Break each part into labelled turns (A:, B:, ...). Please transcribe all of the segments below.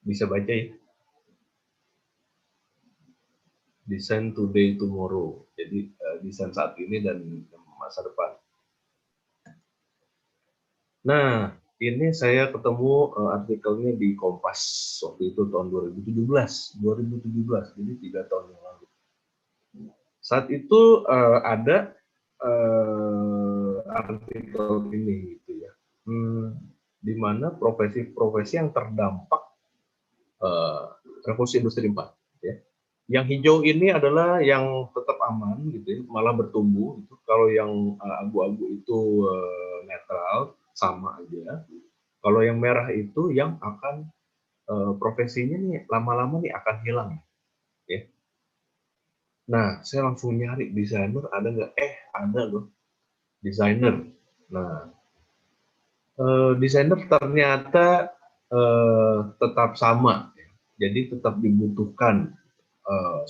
A: Bisa baca ya? Desain today tomorrow. Jadi desain saat ini dan masa depan. Nah, ini saya ketemu artikelnya di Kompas waktu itu tahun 2017, jadi 3 tahun yang lalu. Saat itu ada artikel ini gitu ya, di mana profesi-profesi yang terdampak revolusi industri 4. Ya. Yang hijau ini adalah yang tetap aman gitu ya, malah bertumbuh. Gitu. Kalau yang abu-abu itu netral, sama aja. Kalau yang merah itu yang akan profesinya nih lama-lama nih akan hilang. Ya. Nah, saya langsung nyari desainer ada nggak? Ada loh, desainer. Nah, desainer ternyata tetap sama. Jadi tetap dibutuhkan.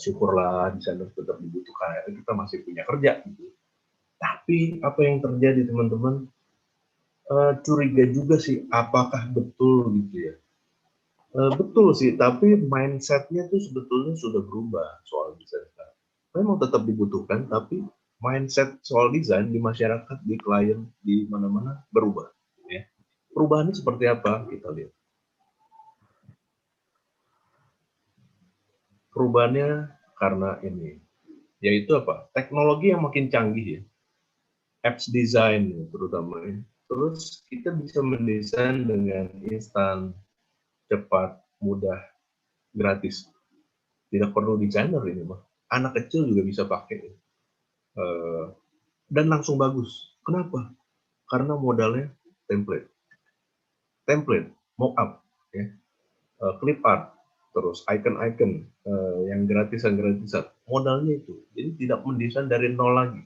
A: Syukurlah desainer tetap dibutuhkan. Akhirnya kita masih punya kerja. Gitu. Tapi apa yang terjadi teman-teman? Curiga juga sih, apakah betul gitu ya? Betul sih, tapi mindsetnya tuh sebetulnya sudah berubah soal desain sekarang. Memang tetap dibutuhkan, tapi mindset soal desain di masyarakat, di klien, di mana-mana berubah. Ya. Perubahannya seperti apa? Kita lihat. Perubahannya karena ini, yaitu apa? Teknologi yang makin canggih ya, apps design terutama ya. Terus kita bisa mendesain dengan instan, cepat, mudah, gratis. Tidak perlu desainer ini mah. Anak kecil juga bisa pakai. Dan langsung bagus. Kenapa? Karena modalnya template. Template, mockup, ya. Clip art, terus icon-icon yang gratisan-gratisan. Modalnya itu. Jadi tidak mendesain dari nol lagi.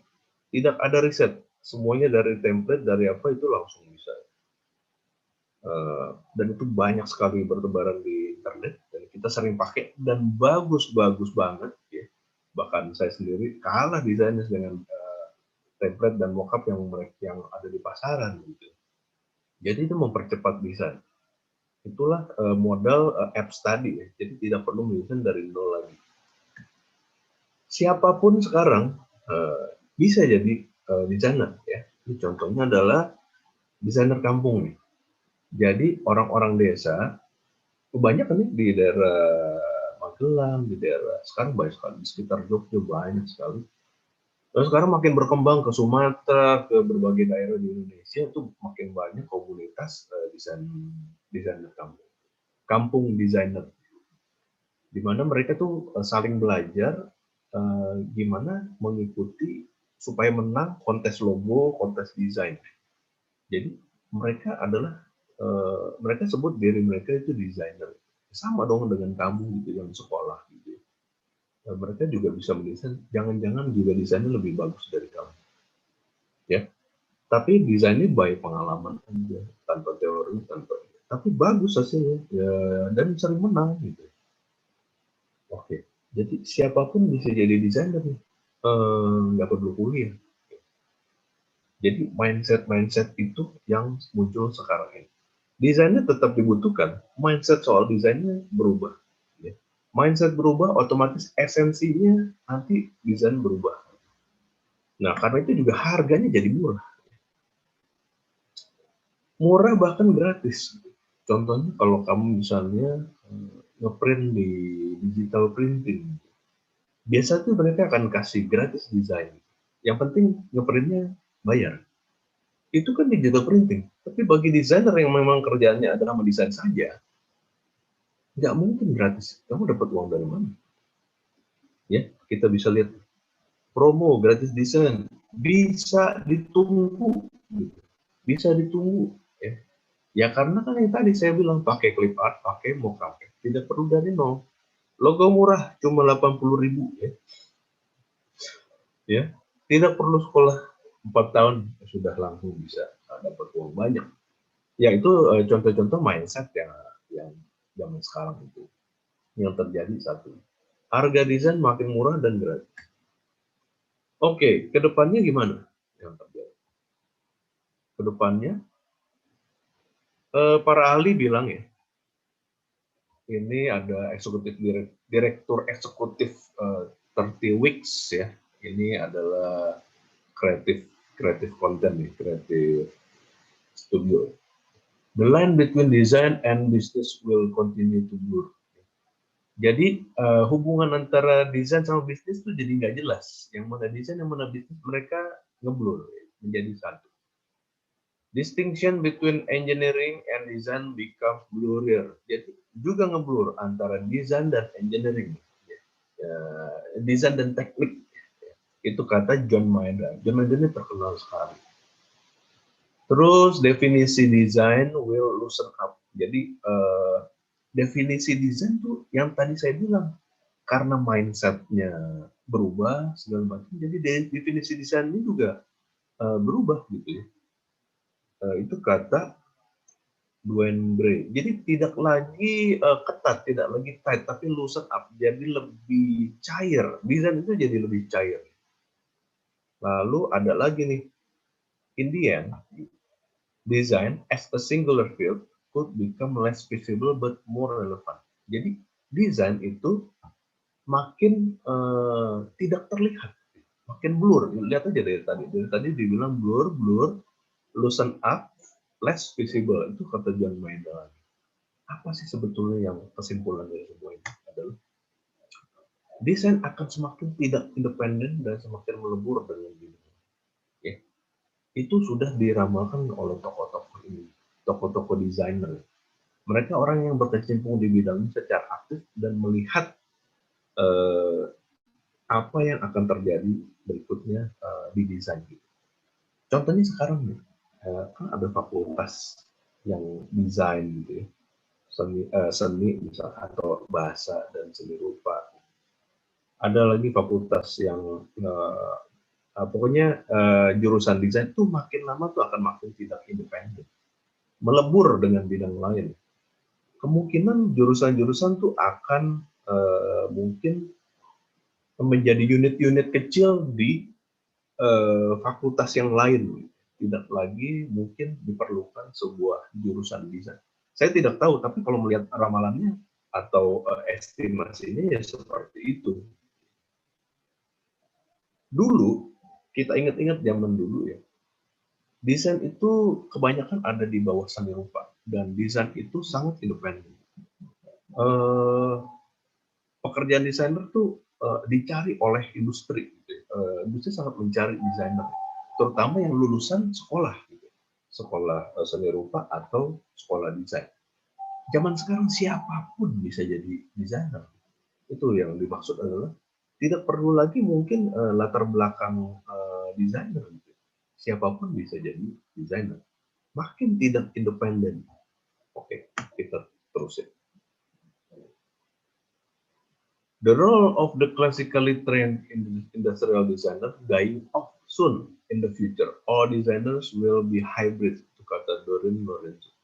A: Tidak ada riset. Semuanya dari template, dari apa itu langsung bisa. Dan itu banyak sekali bertebaran di internet dan kita sering pakai dan bagus-bagus banget ya. Bahkan saya sendiri kalah desainnya dengan template dan mockup yang ada di pasaran gitu. Jadi itu mempercepat desain. Itulah modal apps tadi ya. Jadi tidak perlu mendesain dari nol lagi. Siapapun sekarang bisa jadi desainer ya. Ini contohnya adalah desainer kampung nih. Jadi orang-orang desa banyak nih di daerah Magelang, di daerah sekarang banyak sekali di sekitar Jogja banyak sekali. Terus sekarang makin berkembang ke Sumatera, ke berbagai daerah di Indonesia itu makin banyak komunitas desainer kampung, kampung desainer, di mana mereka tuh saling belajar gimana mengikuti supaya menang kontes logo, kontes desain. Jadi mereka adalah mereka sebut diri mereka itu desainer. Sama dong dengan kamu gitu yang sekolah gitu. Mereka juga bisa mendesain, jangan-jangan juga desainnya lebih bagus dari kamu. Ya. Tapi desainnya by pengalaman aja, tanpa teori, tanpa tapi bagus hasilnya ya, dan sering menang gitu. Oke. Jadi siapapun bisa jadi desainer nih. Nggak perlu kuliah. Jadi mindset itu yang muncul sekarang ini. Desainnya tetap dibutuhkan, mindset soal desainnya berubah. Ya. Mindset berubah, otomatis esensinya nanti desain berubah. Nah, karena itu juga harganya jadi murah. Murah bahkan gratis. Contohnya kalau kamu misalnya ngeprint di digital printing, biasa tuh mereka akan kasih gratis desain. Yang penting ngeprintnya bayar. Itu kan digital printing. Tapi bagi desainer yang memang kerjaannya adalah mendesain saja, nggak mungkin gratis. Kamu dapat uang dari mana? Ya, kita bisa lihat promo gratis desain bisa ditunggu, bisa ditunggu. Ya karena kan yang tadi saya bilang pakai clip art, pakai mockup, tidak perlu dari nol. Logo murah cuma 80.000 ya. Ya, tidak perlu sekolah 4 tahun sudah langsung bisa dapat uang banyak. Ya itu contoh-contoh mindset yang zaman sekarang itu yang terjadi satu. Harga desain makin murah dan gratis. Oke, kedepannya gimana yang terjadi? Kedepannya para ahli bilang ya, Ini ada direktur eksekutif 30 Weeks ya. Ini adalah kreatif content nih, kreatif studio. The line between design and business will continue to blur. Jadi hubungan antara desain sama bisnis tuh jadi nggak jelas. Yang mana desain, yang mana bisnis, mereka ngeblur menjadi satu. Distinction between engineering and design become blurrier. Jadi juga ngeblur antara desain dan engineering. Desain dan teknik. Itu kata John Maeda. John Maeda ini terkenal sekali. Terus definisi desain will loosen up. Jadi definisi desain tuh yang tadi saya bilang, karena mindsetnya berubah segala macam, jadi definisi desain ini juga berubah gitu ya. Itu kata Dwayne Gray. Jadi tidak lagi ketat, tidak lagi tight, tapi loosen up, jadi lebih cair. Desain itu jadi lebih cair. Lalu ada lagi nih, in the end, design as a singular field could become less visible but more relevant. Jadi desain itu makin tidak terlihat, makin blur. Lihat aja dari tadi. Dari tadi dibilang blur, loosen up, less visible. Itu kata John Maeda. Apa sih sebetulnya yang kesimpulan dari semua ini adalah desain akan semakin tidak independen dan semakin melebur dengan dunia. Ya. Itu sudah diramalkan oleh tokoh-tokoh ini, tokoh-tokoh desainer. Mereka orang yang berkecimpung di bidangnya secara aktif dan melihat apa yang akan terjadi berikutnya di desain. Contohnya sekarang nih, kan ada fakultas yang desain gitu ya, seni misalnya, atau bahasa dan seni rupa. Ada lagi fakultas yang pokoknya jurusan desain itu makin lama tuh akan makin tidak independen, melebur dengan bidang lain. Kemungkinan jurusan-jurusan tuh akan mungkin menjadi unit-unit kecil di fakultas yang lain. Tidak lagi mungkin diperlukan sebuah jurusan desain. Saya tidak tahu, tapi kalau melihat ramalannya atau estimasinya ya seperti itu. Dulu, kita ingat-ingat zaman dulu ya, desain itu kebanyakan ada di bawah seni rupa, dan desain itu sangat independen. Pekerjaan desainer tuh dicari oleh industri. Industri sangat mencari desainer, terutama yang lulusan sekolah, sekolah seni rupa atau sekolah desain. Zaman sekarang siapapun bisa jadi desainer. Itu yang dimaksud adalah tidak perlu lagi mungkin latar belakang desainer. Siapapun bisa jadi desainer. Makin tidak independen. Oke, kita terusin. The role of the classically trained industrial designer dying off soon in the future. All designers will be hybrid, itu kata Doreen Lorenzo.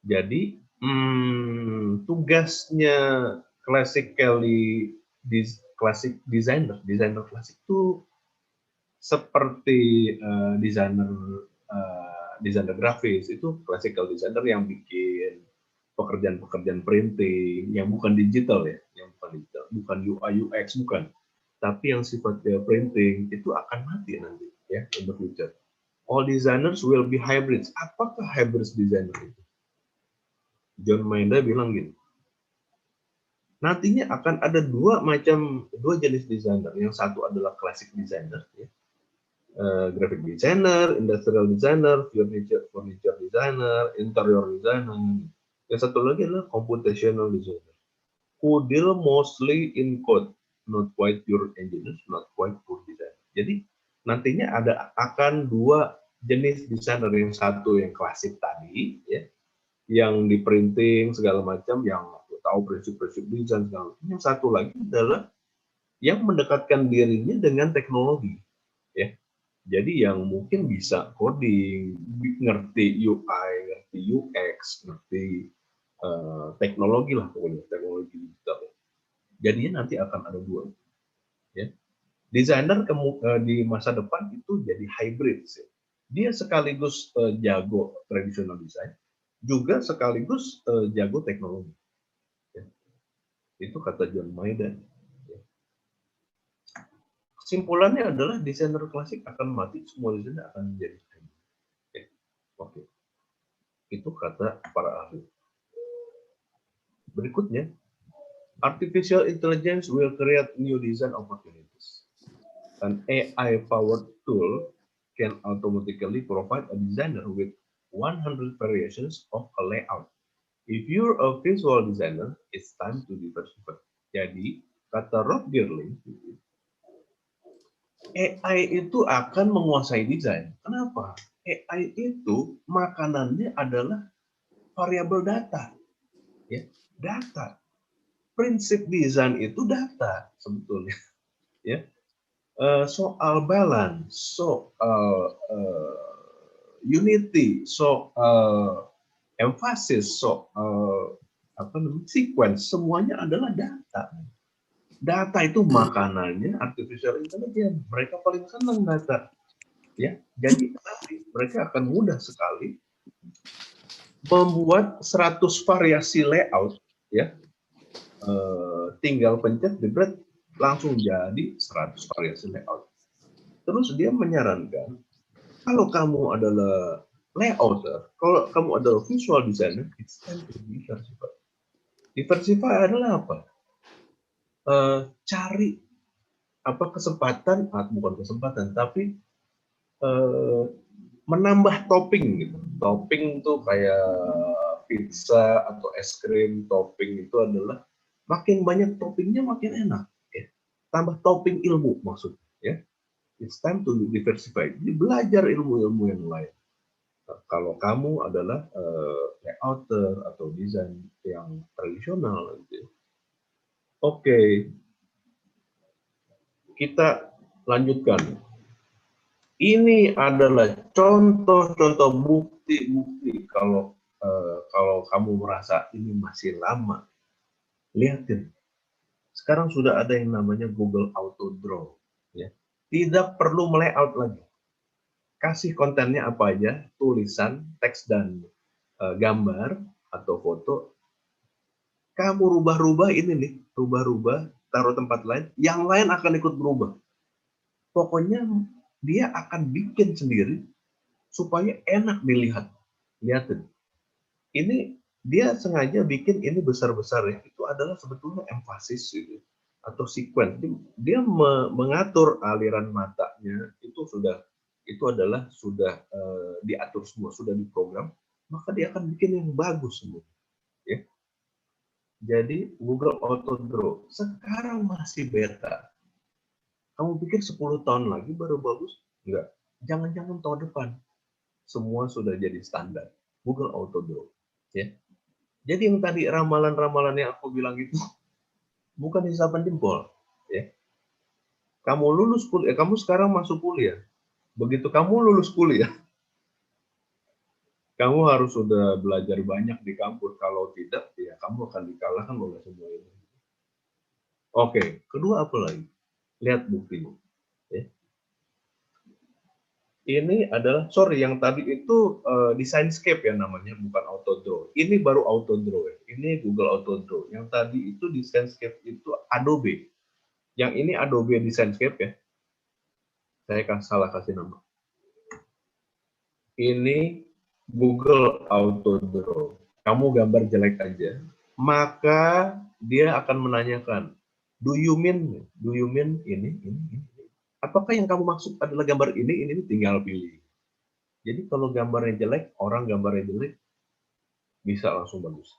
A: Jadi tugasnya designer klasik itu seperti desainer grafis, itu classical designer yang bikin pekerjaan-pekerjaan printing yang bukan digital ya, bukan UI UX, bukan, tapi yang sifatnya printing, itu akan mati nanti ya in the future. All designers will be hybrids. Apakah hybrid designer itu? John Maeda bilang gini, nantinya akan ada dua jenis desainer. Yang satu adalah classic designer, ya. Graphic designer, industrial designer, furniture designer, interior designer. Yang satu lagi adalah computational designer, who deal mostly in code, not quite pure engineers, not quite pure designer. Jadi nantinya akan dua jenis desainer, yang satu yang klasik tadi, ya, yang di printing segala macam, yang tahu prinsip-prinsip desain segala macam. Yang satu lagi adalah yang mendekatkan dirinya dengan teknologi, ya. Jadi yang mungkin bisa coding, ngerti UI, ngerti UX, ngerti teknologi lah, pokoknya teknologi digital. Jadinya nanti akan ada dua, ya. Desainer di masa depan itu jadi hybrid, ya. Dia sekaligus jago tradisional desain, juga sekaligus jago teknologi. Itu kata John Maeden. Kesimpulannya adalah desainer klasik akan mati, semua desainer akan menjadi hybrid. Oke. Itu kata para ahli. Berikutnya, artificial intelligence will create new design opportunities. An AI-powered tool can automatically provide a designer with 100 variations of a layout. If you're a visual designer, it's time to diversify. Jadi, kata Rod Girling, AI itu akan menguasai desain. Kenapa? AI itu makanannya adalah variabel data. Ya, data. Prinsip desain itu data sebetulnya. Ya, soal balance, soal unity, soal emphasis, soal sequence, semuanya adalah data. Data itu makanannya artificial intelligence. Mereka paling senang data. Ya, jadi nanti mereka akan mudah sekali membuat 100 variasi layout, ya. Tinggal pencet jebret langsung jadi 100 variasi layout. Terus dia menyarankan kalau kamu adalah layouter, kalau kamu adalah visual designer, it's time to diversify. Diversify adalah apa? Cari kesempatan, bukan kesempatan, tapi menambah topping gitu. Topping tuh kayak pizza atau es krim, topping itu adalah makin banyak toppingnya makin enak. Ya. Tambah topping ilmu maksudnya. Ya. It's time to diversify. Jadi belajar ilmu-ilmu yang lain. Nah, kalau kamu adalah layouter atau desain yang tradisional, gitu. Oke, kita lanjutkan. Ini adalah contoh-contoh bukti-bukti kalau kamu merasa ini masih lama. Lihatin. Sekarang sudah ada yang namanya Google Auto Draw. Ya. Tidak perlu melayout lagi. Kasih kontennya apa aja, tulisan, teks, dan gambar atau foto. Kamu rubah-rubah ini nih, rubah-rubah, taruh tempat lain, yang lain akan ikut berubah. Pokoknya dia akan bikin sendiri supaya enak dilihat. Lihatin. Ini dia sengaja bikin ini besar-besar ya. Itu adalah sebetulnya emphasis gitu, atau sequence. Dia mengatur aliran matanya itu adalah sudah diatur semua, sudah diprogram, maka dia akan bikin yang bagus semua. Ya. Jadi Google Auto Draw sekarang masih beta. Kamu pikir 10 tahun lagi baru bagus? Enggak. Jangan-jangan tahun depan semua sudah jadi standar. Google Auto Draw. Ya. Jadi yang tadi ramalan-ramalan yang aku bilang itu bukan hisapan jempol. Ya. Kamu lulus kuliah, kamu sekarang masuk kuliah. Begitu kamu lulus kuliah, kamu harus sudah belajar banyak di kampus. Kalau tidak, ya kamu akan dikalahkan oleh semua ini. Oke, kedua apa lagi? Lihat buktinya. Ya. Ini adalah, sorry, yang tadi itu Designscape ya namanya, bukan Auto Draw. Ini baru Auto Draw ya. Ini Google Auto Draw. Yang tadi itu Designscape itu Adobe. Yang ini Adobe Designscape ya. Saya salah kasih nama. Ini Google Auto Draw. Kamu gambar jelek aja, maka dia akan menanyakan, do you mean ini? Apakah yang kamu maksud adalah gambar ini tinggal pilih. Jadi kalau gambarnya jelek, orang gambarnya jelek, bisa langsung bagus.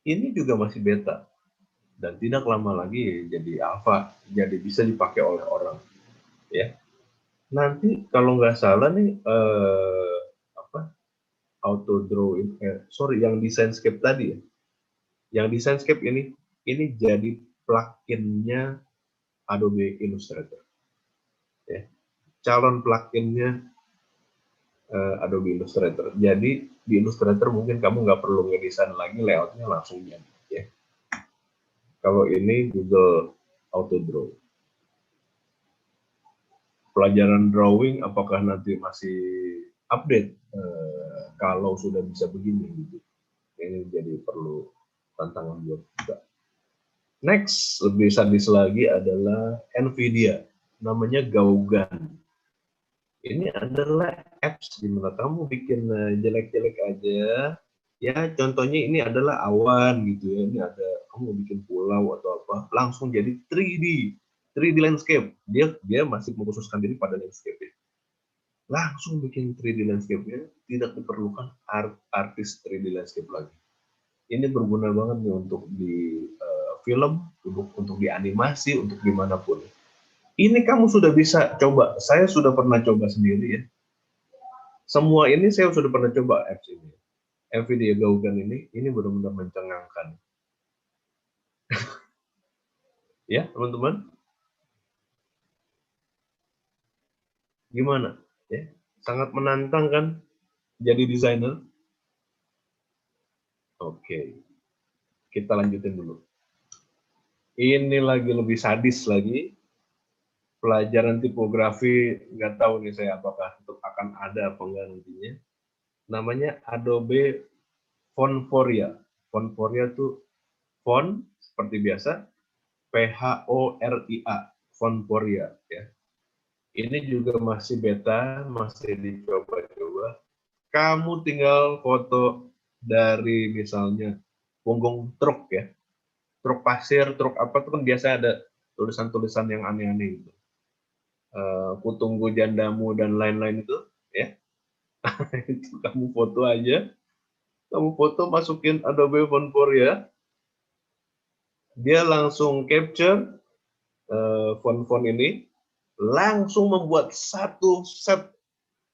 A: Ini juga masih beta, dan tidak lama lagi jadi alpha, jadi bisa dipakai oleh orang. Ya, nanti kalau nggak salah nih, Auto Draw, yang Designscape tadi ya, yang Designscape ini jadi plugin-nya Adobe Illustrator. Ya. Calon plugin-nya Adobe Illustrator. Jadi di Illustrator mungkin kamu nggak perlu ngedesain lagi, layoutnya langsung jadi. Ya. Kalau ini Google Auto Draw. Pelajaran drawing apakah nanti masih update kalau sudah bisa begini gitu. Ini jadi perlu tantangan buat kita. Next, lebih sadis lagi adalah NVIDIA, namanya Gaugan. Ini adalah apps di mana kamu bikin jelek-jelek aja. Ya, contohnya ini adalah awan gitu ya. Ini ada kamu bikin pulau atau apa, langsung jadi 3D landscape. Dia masih mengkhususkan diri pada landscape. Langsung bikin 3D landscape-nya, tidak diperlukan artis 3D landscape lagi. Ini berguna banget nih untuk di film, untuk di animasi, untuk dimanapun. Ini kamu sudah bisa coba. Saya sudah pernah coba sendiri ya. Semua ini saya sudah pernah coba apps ini. NVIDIA Gaugan ini benar-benar mencengangkan. Ya, teman-teman, gimana? Ya, sangat menantang kan jadi desainer? Oke, kita lanjutin dulu. Ini lagi lebih sadis lagi. Pelajaran tipografi, nggak tahu nih saya apakah akan ada apa enggak nantinya. Namanya Adobe Fonforia. Fonforia tuh font seperti biasa, P-H-O-R-I-A, Fonforia ya. Ini juga masih beta, masih dicoba-coba. Kamu tinggal foto dari misalnya punggung truk ya, truk pasir, truk apa tuh kan biasa ada tulisan-tulisan yang aneh-aneh itu. Kutunggu jandamu dan lain-lain itu, ya. Itu kamu foto aja, kamu foto masukin Adobe Fonforia, dia langsung capture font-font ini, langsung membuat satu set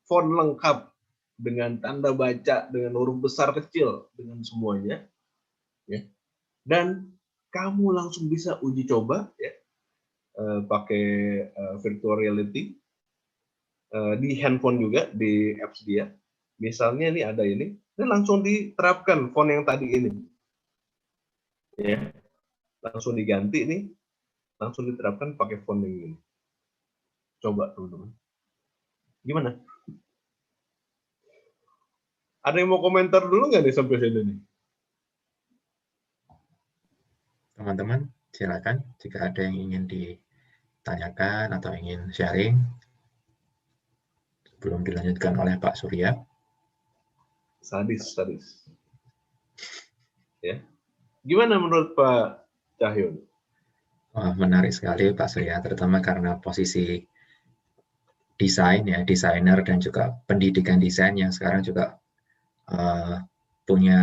A: font lengkap dengan tanda baca, dengan huruf besar kecil, dengan semuanya, ya. Dan kamu langsung bisa uji coba, ya, pakai virtual reality di handphone juga, di apps dia. Misalnya nih ada ini langsung diterapkan font yang tadi ini, ya, langsung diganti nih, langsung diterapkan pakai font yang ini. Coba teman-teman, gimana? Ada yang mau komentar dulu nggak nih sampai sini nih?
B: Teman-teman, silakan jika ada yang ingin ditanyakan atau ingin sharing sebelum dilanjutkan oleh Pak Surya.
A: Sadis. Ya. Gimana menurut Pak Cahyo?
B: Wah, menarik sekali Pak Surya, terutama karena posisi desain ya, desainer dan juga pendidikan desain yang sekarang juga punya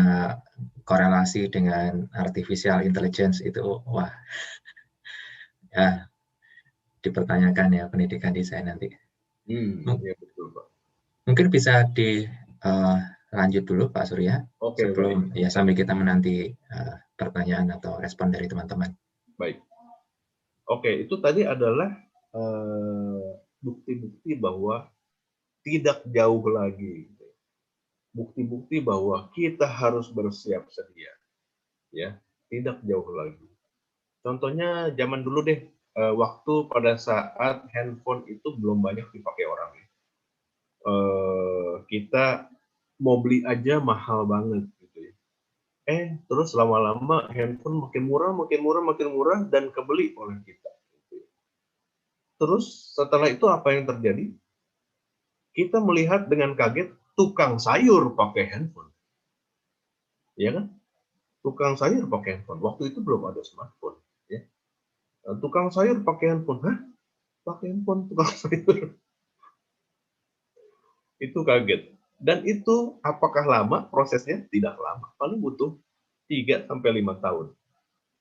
B: korelasi dengan artificial intelligence itu, wah, ya dipertanyakan ya pendidikan desain nanti.
A: Ya betul Pak.
B: Mungkin bisa dilanjut dulu Pak Surya,
A: Oke,
B: sebelum
A: baik.
B: ya sambil kita menanti pertanyaan atau respon dari teman-teman.
A: Baik. Oke, itu tadi adalah bukti-bukti bahwa tidak jauh lagi. Bukti-bukti bahwa kita harus bersiap sedia. Ya, tidak jauh lagi. Contohnya zaman dulu deh, waktu pada saat handphone itu belum banyak dipakai orang. Kita mau beli aja mahal banget gitu ya. Terus lama-lama handphone makin murah dan kebeli oleh kita. Terus setelah itu apa yang terjadi? Kita melihat dengan kaget tukang sayur pakai handphone. Ya kan? Tukang sayur pakai handphone. Waktu itu belum ada smartphone. Ya. Tukang sayur pakai handphone. Hah? Pakai handphone tukang sayur. Itu kaget. Dan itu apakah lama prosesnya? Tidak lama. Paling butuh 3-5 tahun.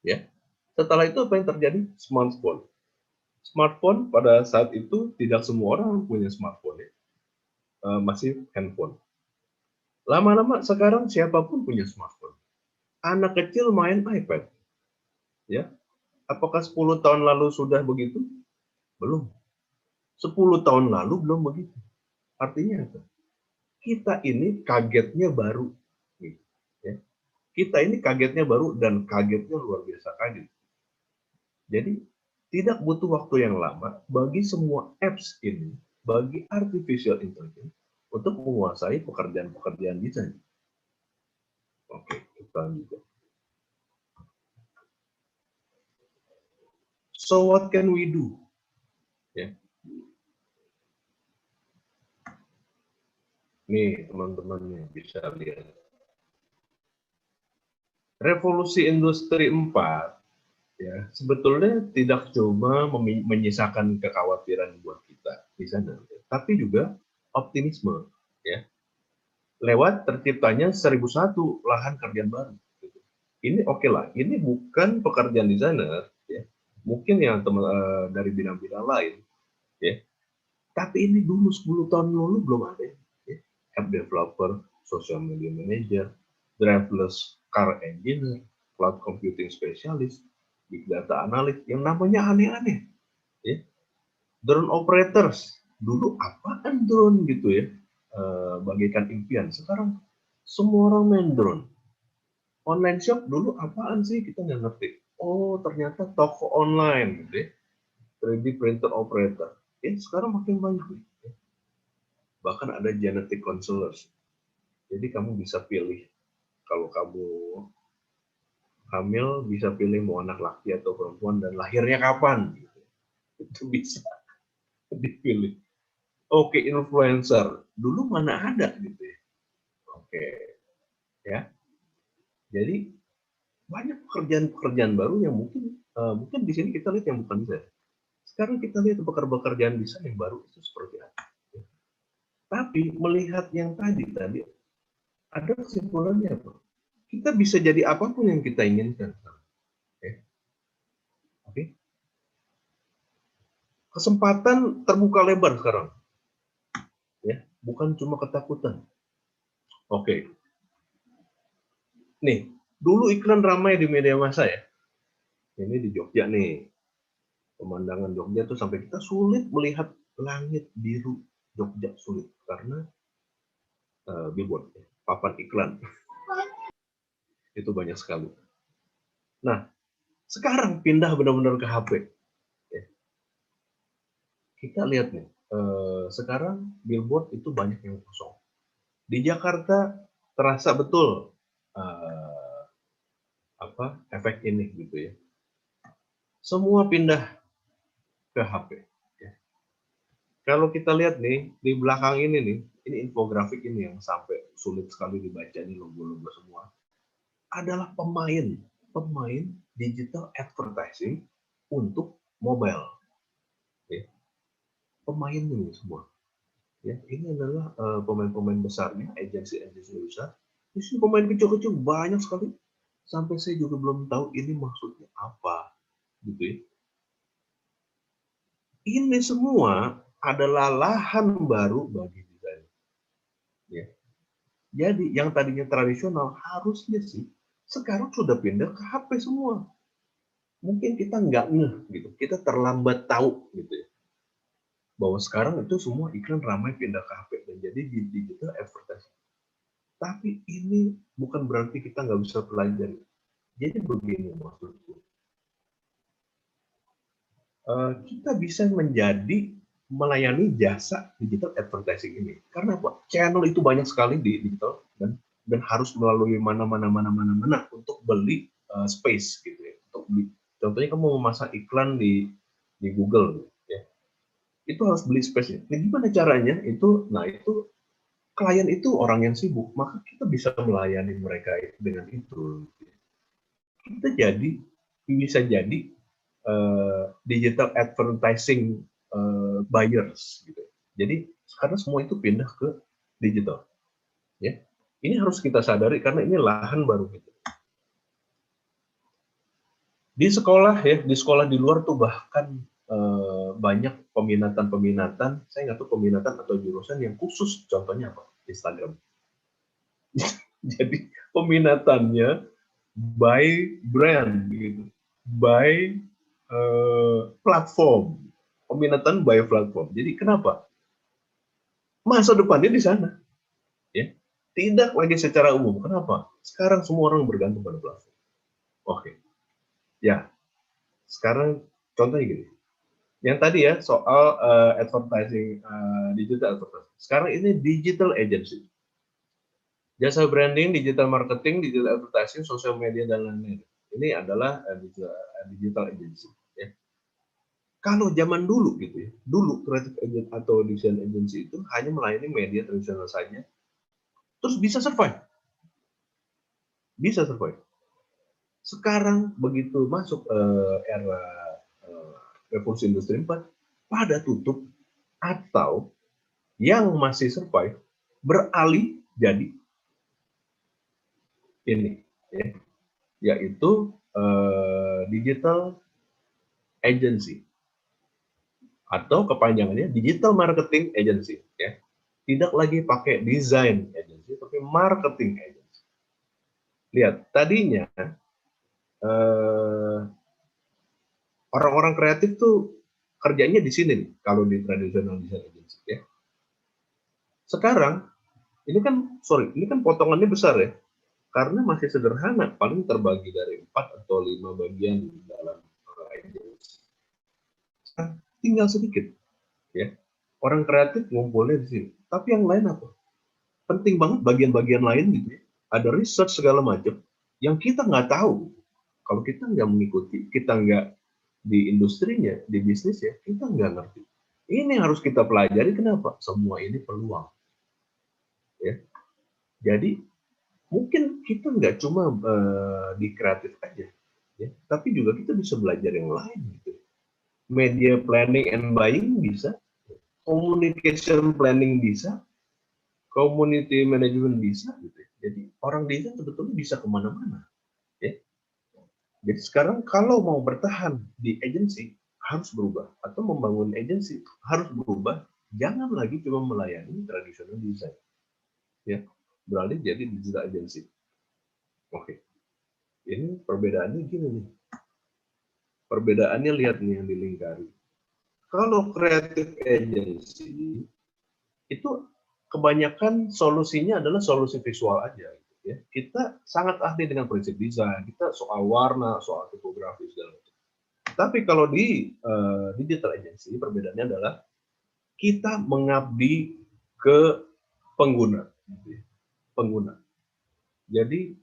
A: Ya. Setelah itu apa yang terjadi? Smartphone. Smartphone pada saat itu tidak semua orang punya smartphone. Ya. Masih handphone. Lama-lama sekarang siapapun punya smartphone. Anak kecil main iPad. Ya. Apakah 10 tahun lalu sudah begitu? Belum. 10 tahun lalu belum begitu. Artinya apa? Kita ini kagetnya baru. Ya. Kita ini kagetnya baru dan kagetnya luar biasa kaget. Jadi tidak butuh waktu yang lama bagi semua apps ini, bagi artificial intelligence untuk menguasai pekerjaan-pekerjaan desain. Oke, kita lanjutkan. So what can we do? Ya. Nih teman-teman nih bisa lihat. Revolusi Industri 4 ya sebetulnya tidak cuma menyisakan kekhawatiran buat kita di sana, tapi juga optimisme ya. Lewat terciptanya 1001 lahan kerjaan baru. Ini oke lah, ini bukan pekerjaan desainer ya. Mungkin yang teman dari bidang-bidang lain ya. Tapi ini dulu 10 tahun lalu belum ada ya. App developer, social media manager, driverless car engineer, cloud computing specialist, big data analyst, yang namanya aneh-aneh. Ya. Drone operators, dulu apaan drone gitu ya, bagaikan impian. Sekarang semua orang main drone. Online shop dulu apaan sih, kita nggak ngerti. Oh ternyata toko online gitu ya. 3D printer operator. Ya, sekarang makin banyak nih. Bahkan ada genetic counselors. Jadi kamu bisa pilih, kalau kamu hamil bisa pilih mau anak laki atau perempuan dan lahirnya kapan. Itu bisa dipilih. Oke, influencer. Dulu mana ada gitu ya. Oke, ya. Jadi banyak pekerjaan-pekerjaan baru yang mungkin di sini kita lihat yang bukan desain. Sekarang kita lihat pekerjaan desain yang baru itu seperti apa. Tapi melihat yang tadi ada kesimpulannya apa? Kita bisa jadi apapun yang kita inginkan. Oke. Kesempatan terbuka lebar sekarang. Ya, bukan cuma ketakutan. Oke. Nih, dulu iklan ramai di media massa ya. Ini di Jogja nih. Pemandangan Jogja tuh sampai kita sulit melihat langit biru Jogja, sulit karena billboard, papan iklan. Itu banyak sekali. Nah, sekarang pindah benar-benar ke HP. Ya. Kita lihat nih, sekarang billboard itu banyak yang kosong. Di Jakarta terasa betul efek ini gitu ya. Semua pindah ke HP. Ya. Kalau kita lihat nih di belakang ini nih, ini infografik ini yang sampai sulit sekali dibaca, ini logo-logo semua. Adalah pemain digital advertising untuk mobile. Ya. Pemain ini semua. Ya, ini adalah pemain-pemain besarnya, agensi-agensi besar. Di sini pemain kecil-kecil banyak sekali. Sampai saya juga belum tahu ini maksudnya apa, gitu ya. Ini semua adalah lahan baru bagi desain. Ya. Jadi yang tadinya tradisional harusnya sih sekarang sudah pindah ke HP semua. Mungkin kita nggak ngeh gitu, kita terlambat tahu gitu ya. Bahwa sekarang itu semua iklan ramai pindah ke HP dan jadi di digital advertising. Tapi ini bukan berarti kita nggak bisa pelajari. Jadi begini maksudku, kita bisa menjadi melayani jasa digital advertising ini. Karena apa? Channel itu banyak sekali di digital dan harus melalui mana untuk beli space gitu ya. Untuk beli. Contohnya kamu mau memasang iklan di Google ya. Itu harus beli space-nya. Nah, gimana caranya? Itu klien itu orang yang sibuk, maka kita bisa melayani mereka dengan itu. Kita bisa jadi digital advertising buyers gitu. Jadi sekarang semua itu pindah ke digital. Ya. Ini harus kita sadari karena ini lahan baru gitu. Di sekolah ya, di sekolah di luar tuh bahkan banyak peminatan, saya nggak tahu peminatan atau jurusan yang khusus, contohnya apa? Instagram. Jadi peminatannya by brand gitu, by platform, peminatan by platform. Jadi kenapa? Masa depannya di sana, ya. Tidak lagi secara umum. Kenapa? Sekarang semua orang bergantung pada platform. Oke, ya. Sekarang contohnya gini. Yang tadi ya soal advertising, digital advertising. Sekarang ini digital agency. Jasa branding, digital marketing, digital advertising, social media dan lain-lain. Ini adalah digital agency. Ya. Kalau zaman dulu gitu ya, dulu creative agent atau design agency itu hanya melayani media tradisional saja, terus bisa survive, bisa survive. Sekarang begitu masuk era eh, revolusi industri 4, pada tutup atau yang masih survive beralih jadi ini, ya, yaitu digital agency atau kepanjangannya digital marketing agency, ya. Tidak lagi pakai design agency, tapi marketing agency. Lihat, tadinya orang-orang kreatif tuh kerjanya di sini nih, kalau di traditional design agency, ya. Sekarang ini kan potongannya besar ya, karena masih sederhana, paling terbagi dari 4 atau 5 bagian dalam agency. Tinggal sedikit, ya. Orang kreatif ngumpulnya di sini. Tapi yang lain apa? Penting banget bagian-bagian lain gitu ya. Ada research segala macam yang kita nggak tahu. Kalau kita nggak mengikuti, kita nggak di industrinya, di bisnisnya, kita nggak ngerti. Ini harus kita pelajari. Kenapa? Semua ini peluang. Ya. Jadi mungkin kita nggak cuma di kreatif aja, ya, tapi juga kita bisa belajar yang lain. Gitu. Media planning and buying bisa, communication planning bisa, community management bisa. Gitu. Jadi orang desain sebetulnya bisa kemana-mana. Ya. Jadi sekarang kalau mau bertahan di agensi harus berubah, atau membangun agensi harus berubah. Jangan lagi cuma melayani tradisional design, ya, beralih jadi digital agency. Oke, ini perbedaannya gini nih. Perbedaannya lihat nih yang dilingkari. Kalau creative agency itu kebanyakan solusinya adalah solusi visual aja. Gitu ya. Kita sangat ahli dengan prinsip desain, kita soal warna, soal tipografi segala macam. Tapi kalau di digital agency perbedaannya adalah kita mengabdi ke pengguna. Gitu ya. Pengguna. Jadi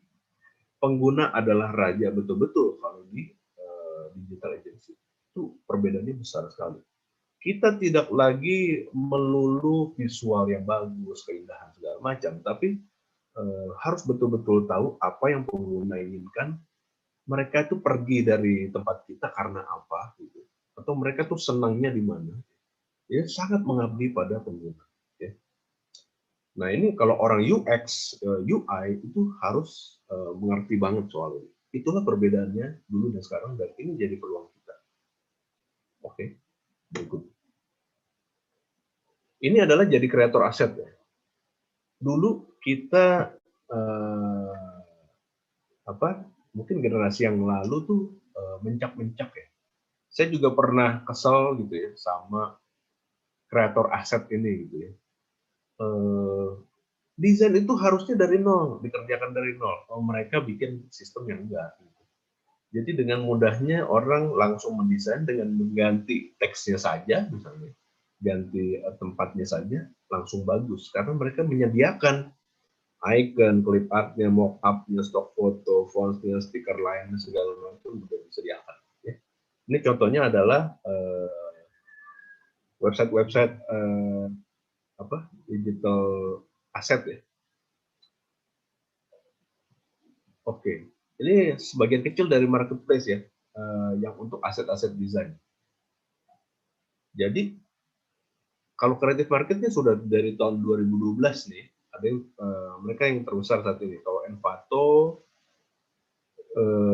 A: pengguna adalah raja betul-betul kalau di digital agency. Itu perbedaannya besar sekali. Kita tidak lagi melulu visual yang bagus, keindahan segala macam, tapi harus betul-betul tahu apa yang pengguna inginkan. Mereka itu pergi dari tempat kita karena apa, gitu. Atau mereka tuh senangnya di mana. Ya, sangat mengabdi pada pengguna. Ya. Nah ini kalau orang UX, UI itu harus mengerti banget soal ini. Itulah perbedaannya dulu dan sekarang, dan ini jadi peluang kita. Oke, berikut. Ini adalah jadi kreator aset ya. Dulu kita mungkin generasi yang lalu tuh mencak-mencak ya. Saya juga pernah kesel gitu ya sama kreator aset ini gitu ya. Desain itu harusnya dari nol, dikerjakan dari nol. Oh, mereka bikin sistem yang enggak. Gitu. Jadi dengan mudahnya orang langsung mendesain dengan mengganti teksnya saja, misalnya ganti tempatnya saja, langsung bagus. Karena mereka menyediakan icon, clip artnya, mock-up-nya, stock foto, fontsnya, stiker lainnya, segala macam sudah disediakan. Ya. Ini contohnya adalah website-website digital aset ya. Oke, ini sebagian kecil dari marketplace ya, yang untuk aset-aset desain. Jadi kalau creative marketnya sudah dari tahun 2012 nih, ada yang, mereka yang terbesar saat ini. Kalau Envato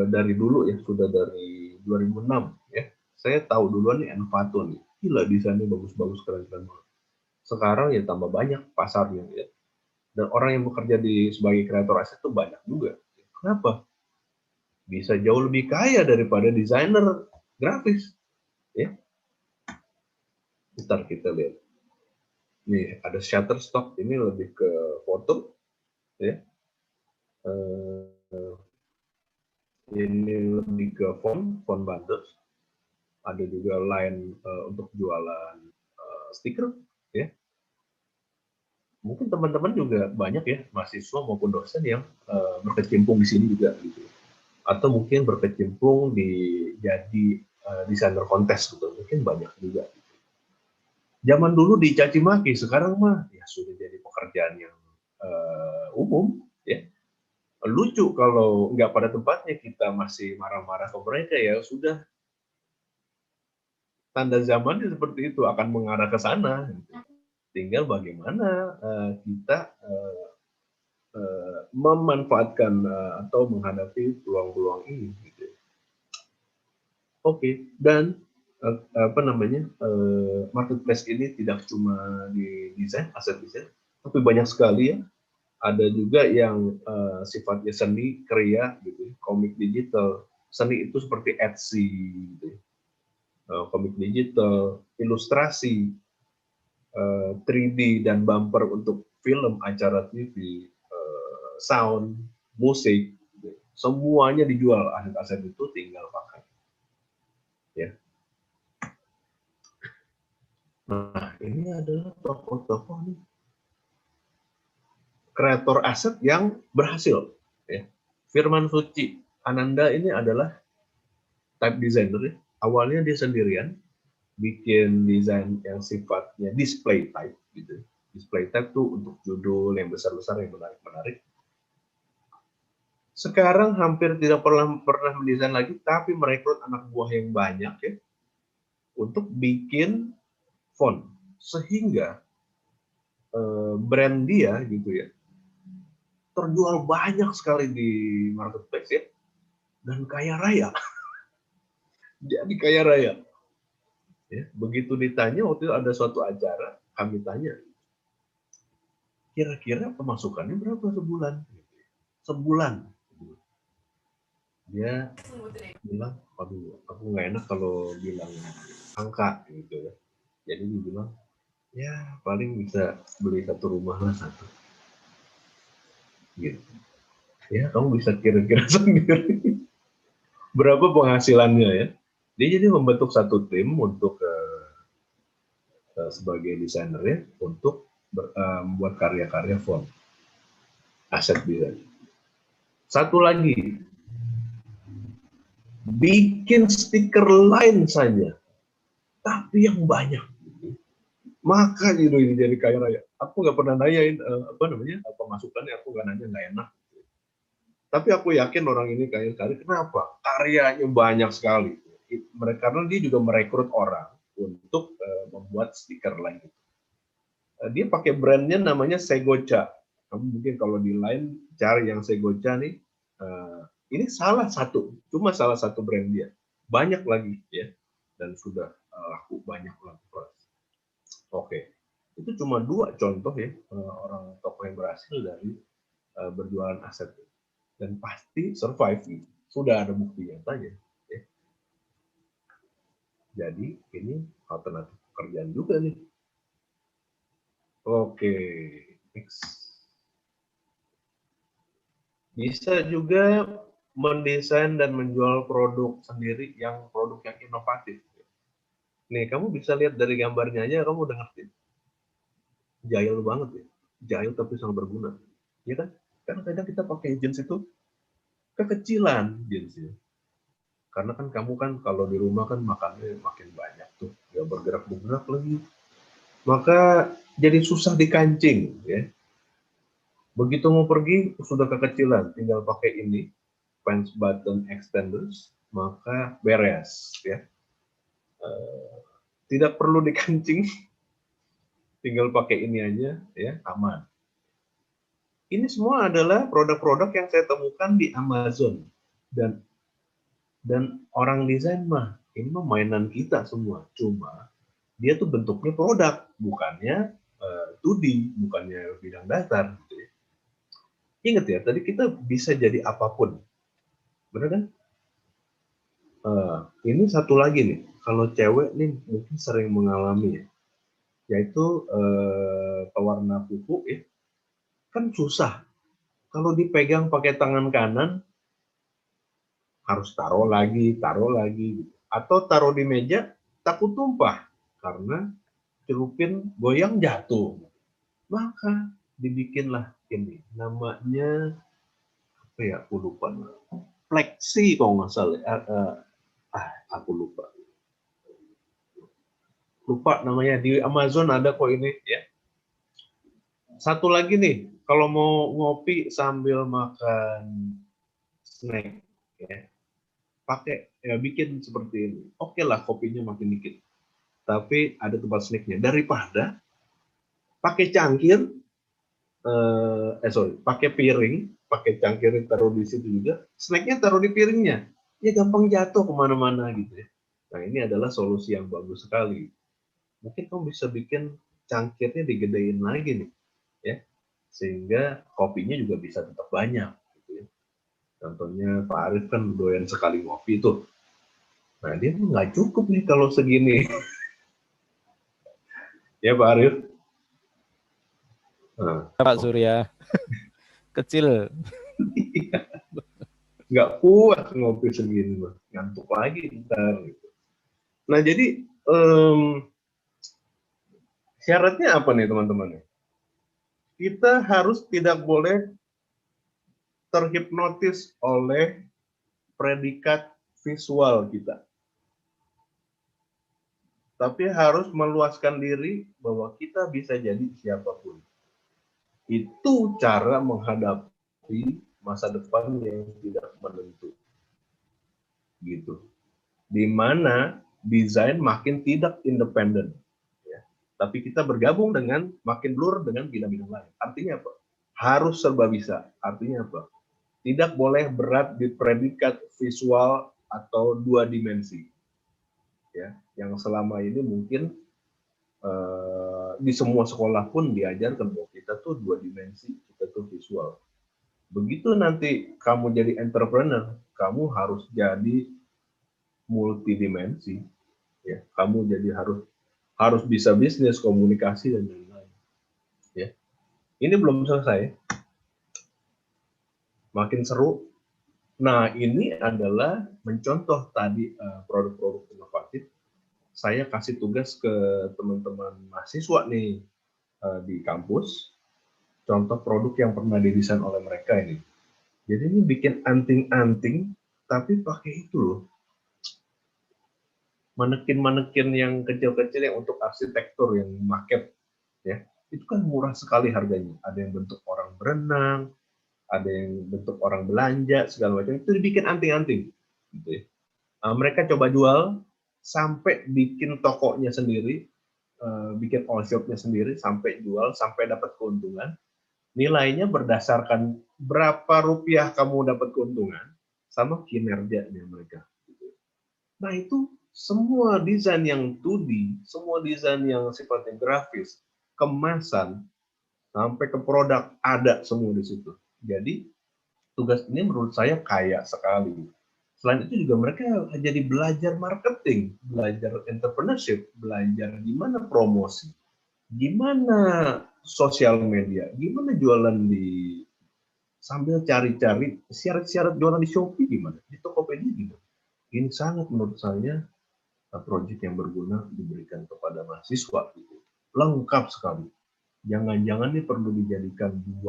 A: dari dulu ya, sudah dari 2006 ya. Saya tahu duluan nih Envato nih, gila desainnya bagus-bagus, keren-keren banget. Sekarang ya tambah banyak pasarnya ya. Dan orang yang bekerja sebagai kreator aset itu banyak juga. Kenapa? Bisa jauh lebih kaya daripada desainer grafis. Ya. Ntar kita lihat. Nih ada Shutterstock, ini lebih ke foto. Ya. Ini lebih ke font bundles. Ada juga line untuk jualan stiker. Ya. Mungkin teman-teman juga banyak ya, mahasiswa maupun dosen yang berkecimpung di sini juga gitu. Atau mungkin berkecimpung di jadi desainer kontes gitu, mungkin banyak juga. Zaman dulu dicaci maki, sekarang mah ya sudah jadi pekerjaan yang umum, ya. Lucu kalau nggak pada tempatnya kita masih marah-marah ke mereka, ya sudah, tanda zamannya seperti itu, akan mengarah ke sana. Tinggal bagaimana kita memanfaatkan atau menghadapi peluang-peluang ini. Gitu. Oke, dan apa namanya, marketplace ini tidak cuma di desain, aset desain, tapi banyak sekali ya. Ada juga yang sifatnya seni, kriya, gitu, komik digital. Seni itu seperti Etsy, gitu, komik digital, ilustrasi, 3D dan bumper untuk film, acara TV, sound, musik, gitu. Semuanya dijual, aset-aset itu tinggal pakai. Ya. Nah, ini adalah tokoh-tokoh nih, kreator aset yang berhasil. Ya. Firman Suci Ananda ini adalah type designer. Ya. Awalnya dia sendirian, bikin desain yang sifatnya display type gitu. Display type tuh untuk judul yang besar-besar yang menarik-menarik. Sekarang hampir tidak pernah mendesain lagi, tapi merekrut anak buah yang banyak ya untuk bikin font, sehingga brand dia gitu ya terjual banyak sekali di marketplace ya, dan kaya raya. Jadi kaya raya. Ya, begitu ditanya waktu itu ada suatu acara, kami tanya, kira-kira pemasukannya berapa sebulan? Sebulan. Dia bilang, aduh, aku nggak enak kalau bilang angka gitu ya. Jadi dia bilang, ya paling bisa beli satu rumah lah satu. Gitu. Ya kamu bisa kira-kira sendiri berapa penghasilannya ya. Dia jadi membentuk satu tim untuk sebagai desainer ya, untuk membuat karya-karya font, aset desain. Satu lagi, bikin stiker lain saja, tapi yang banyak. Maka gitu ini jadi kaya raya. Aku nggak pernah nanyain apa namanya pemasukannya, aku nggak nanya, nggak enak. Tapi aku yakin orang ini kaya sekali. Kenapa? Karyanya banyak sekali. Mereka karena dia juga merekrut orang untuk membuat stiker lain. Dia pakai brandnya namanya Segocha. Kamu mungkin kalau di line cari yang Segocha nih. Ini salah satu, cuma salah satu brand dia. Banyak lagi ya, dan sudah laku banyak lagi. Oke, itu cuma dua contoh ya orang tokoh yang berhasil dari berjualan aset, dan pasti survive nih. Sudah ada bukti nyatanya. Ya. Jadi ini alternatif pekerjaan juga nih. Oke, next. Bisa juga mendesain dan menjual produk sendiri, yang produk yang inovatif. Nih, kamu bisa lihat dari gambarnya aja, kamu udah ngerti. Jahil banget ya. Jahil tapi sangat berguna. Ya kan? Karena kadang kita pakai jeans itu kekecilan jeansnya. Karena kan kamu kan kalau di rumah kan makannya makin banyak tuh. Ya bergerak-bergerak lagi. Maka jadi susah dikancing ya. Begitu mau pergi sudah kekecilan, tinggal pakai ini, pants button extenders, maka beres ya. Tidak perlu dikancing, tinggal pakai ini aja ya, aman. Ini semua adalah produk-produk yang saya temukan di Amazon, dan orang desain mah ini mah mainan kita semua, cuma dia tuh bentuknya produk, bukannya 2D, bukannya bidang datar. Gitu ya. Ingat ya, tadi kita bisa jadi apapun, benar kan? Ini satu lagi nih, kalau cewek nih mungkin sering mengalami ya, yaitu pewarna kuku ya, kan susah. Kalau dipegang pakai tangan kanan, harus taruh lagi, atau taruh di meja takut tumpah karena celupin goyang jatuh. Maka dibikinlah ini, namanya apa ya? Aku lupa. Fleksi kalau nggak salah. Aku lupa. lupa namanya, di Amazon ada kok ini ya. Satu lagi nih, kalau mau ngopi sambil makan snack ya, pakai ya bikin seperti ini. Oke lah kopinya makin dikit, tapi ada tempat snacknya. Daripada pakai cangkir, pakai piring, pakai cangkir taruh di situ juga, snacknya taruh di piringnya, ya gampang jatuh kemana-mana gitu ya. Nah ini adalah solusi yang bagus sekali. Mungkin kamu bisa bikin cangkirnya digedein lagi nih, ya, sehingga kopinya juga bisa tetap banyak. Gitu ya. Contohnya Pak Arif kan doyan sekali ngopi tuh. Nah dia nggak cukup nih kalau segini, ya Pak Arif. Nah,
C: Pak Surya kecil.
A: nggak kuat ngopi segini, Bang. Ngantuk lagi ntar. Gitu. Nah jadi syaratnya apa nih teman-teman? Kita harus tidak boleh terhipnotis oleh predikat visual kita. Tapi harus meluaskan diri bahwa kita bisa jadi siapapun. Itu cara menghadapi masa depan yang tidak menentu. Gitu. Di mana desain makin tidak independen. Ya. Tapi kita bergabung dengan makin blur dengan bidang-bidang lain. Artinya apa? Harus serba bisa. Artinya apa? Tidak boleh berat di predikat visual atau dua dimensi. Ya, yang selama ini mungkin di semua sekolah pun diajarkan bahwa kita tuh dua dimensi, kita tuh visual. Begitu nanti kamu jadi entrepreneur, kamu harus jadi multidimensi. Ya, kamu jadi harus bisa bisnis, komunikasi dan lain-lain. Ya, ini belum selesai. Makin seru. Nah, ini adalah mencontoh tadi produk-produk inovatif. Saya kasih tugas ke teman-teman mahasiswa nih di kampus, contoh produk yang pernah didesain oleh mereka ini. Jadi ini bikin anting-anting, tapi pakai itu loh. Manekin-manekin yang kecil-kecil yang untuk arsitektur, yang market. Ya, itu kan murah sekali harganya. Ada yang bentuk orang berenang, ada yang bentuk orang belanja, segala macam. Itu dibikin anting-anting. Gitu ya. Mereka coba jual, sampai bikin tokonya sendiri, bikin all shop-nya sendiri, sampai jual, sampai dapat keuntungan. Nilainya berdasarkan berapa rupiah kamu dapat keuntungan, sama kinerjanya mereka. Nah itu semua desain yang 2D, semua desain yang sifatnya grafis, kemasan, sampai ke produk, ada semua di situ. Jadi tugas ini menurut saya kaya sekali. Selain itu juga mereka jadi belajar marketing, belajar entrepreneurship, belajar gimana promosi, gimana sosial media, gimana jualan di sambil cari-cari syarat-syarat jualan di Shopee gimana, di Tokopedia gimana. Ini sangat menurut saya proyek yang berguna diberikan kepada mahasiswa. Lengkap sekali. Jangan-jangan ini perlu dijadikan 2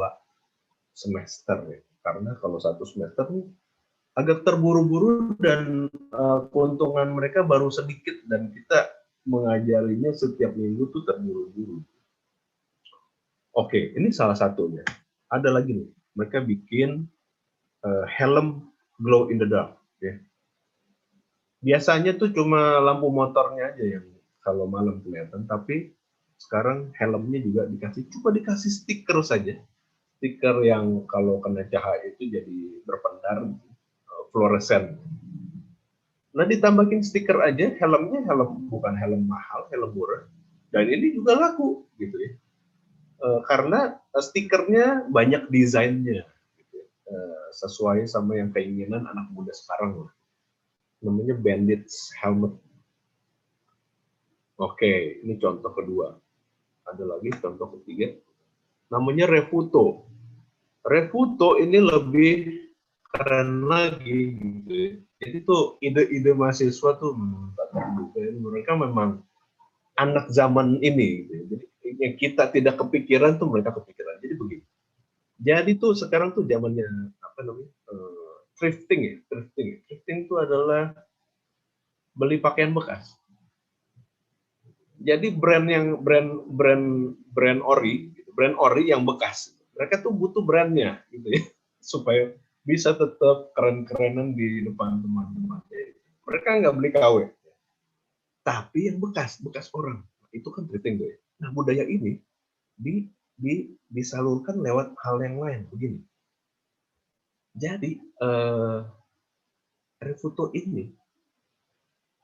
A: semester ya. Karena kalau 1 semester nih agak terburu-buru dan keuntungan mereka baru sedikit dan kita mengajarinya setiap minggu tuh terburu-buru. Oke, ini salah satunya. Ada lagi nih, mereka bikin helm glow in the dark. Ya. Biasanya tuh cuma lampu motornya aja yang kalau malam kelihatan, tapi sekarang helmnya juga dikasih stiker saja. Stiker yang kalau kena cahaya itu jadi berpendar, fluoresen. Nah ditambahin stiker aja, helmnya bukan helm mahal, helm murah, dan ini juga laku gitu ya, karena stikernya banyak desainnya, gitu ya. Sesuai sama yang keinginan anak muda sekarang lah. Namanya Bandits Helmet. Oke, ini contoh kedua. Ada lagi contoh ketiga, namanya Refuto. Refuto ini lebih keren lagi gitu ya. Jadi tuh ide-ide mahasiswa tuh mereka memang anak zaman ini gitu ya. Jadi yang kita tidak kepikiran tuh mereka kepikiran. Jadi begini. Jadi tuh sekarang tuh zamannya apa namanya? Thrifting ya. Thrifting itu adalah beli pakaian bekas. Jadi brand ori, gitu, brand ori yang bekas, mereka tuh butuh brandnya, gitu ya, supaya bisa tetap keren-kerenan di depan teman-teman. Mereka nggak beli KW, tapi yang bekas orang, itu kan penting tuh ya. Nah budaya ini disalurkan lewat hal yang lain begini. Jadi Refuto ini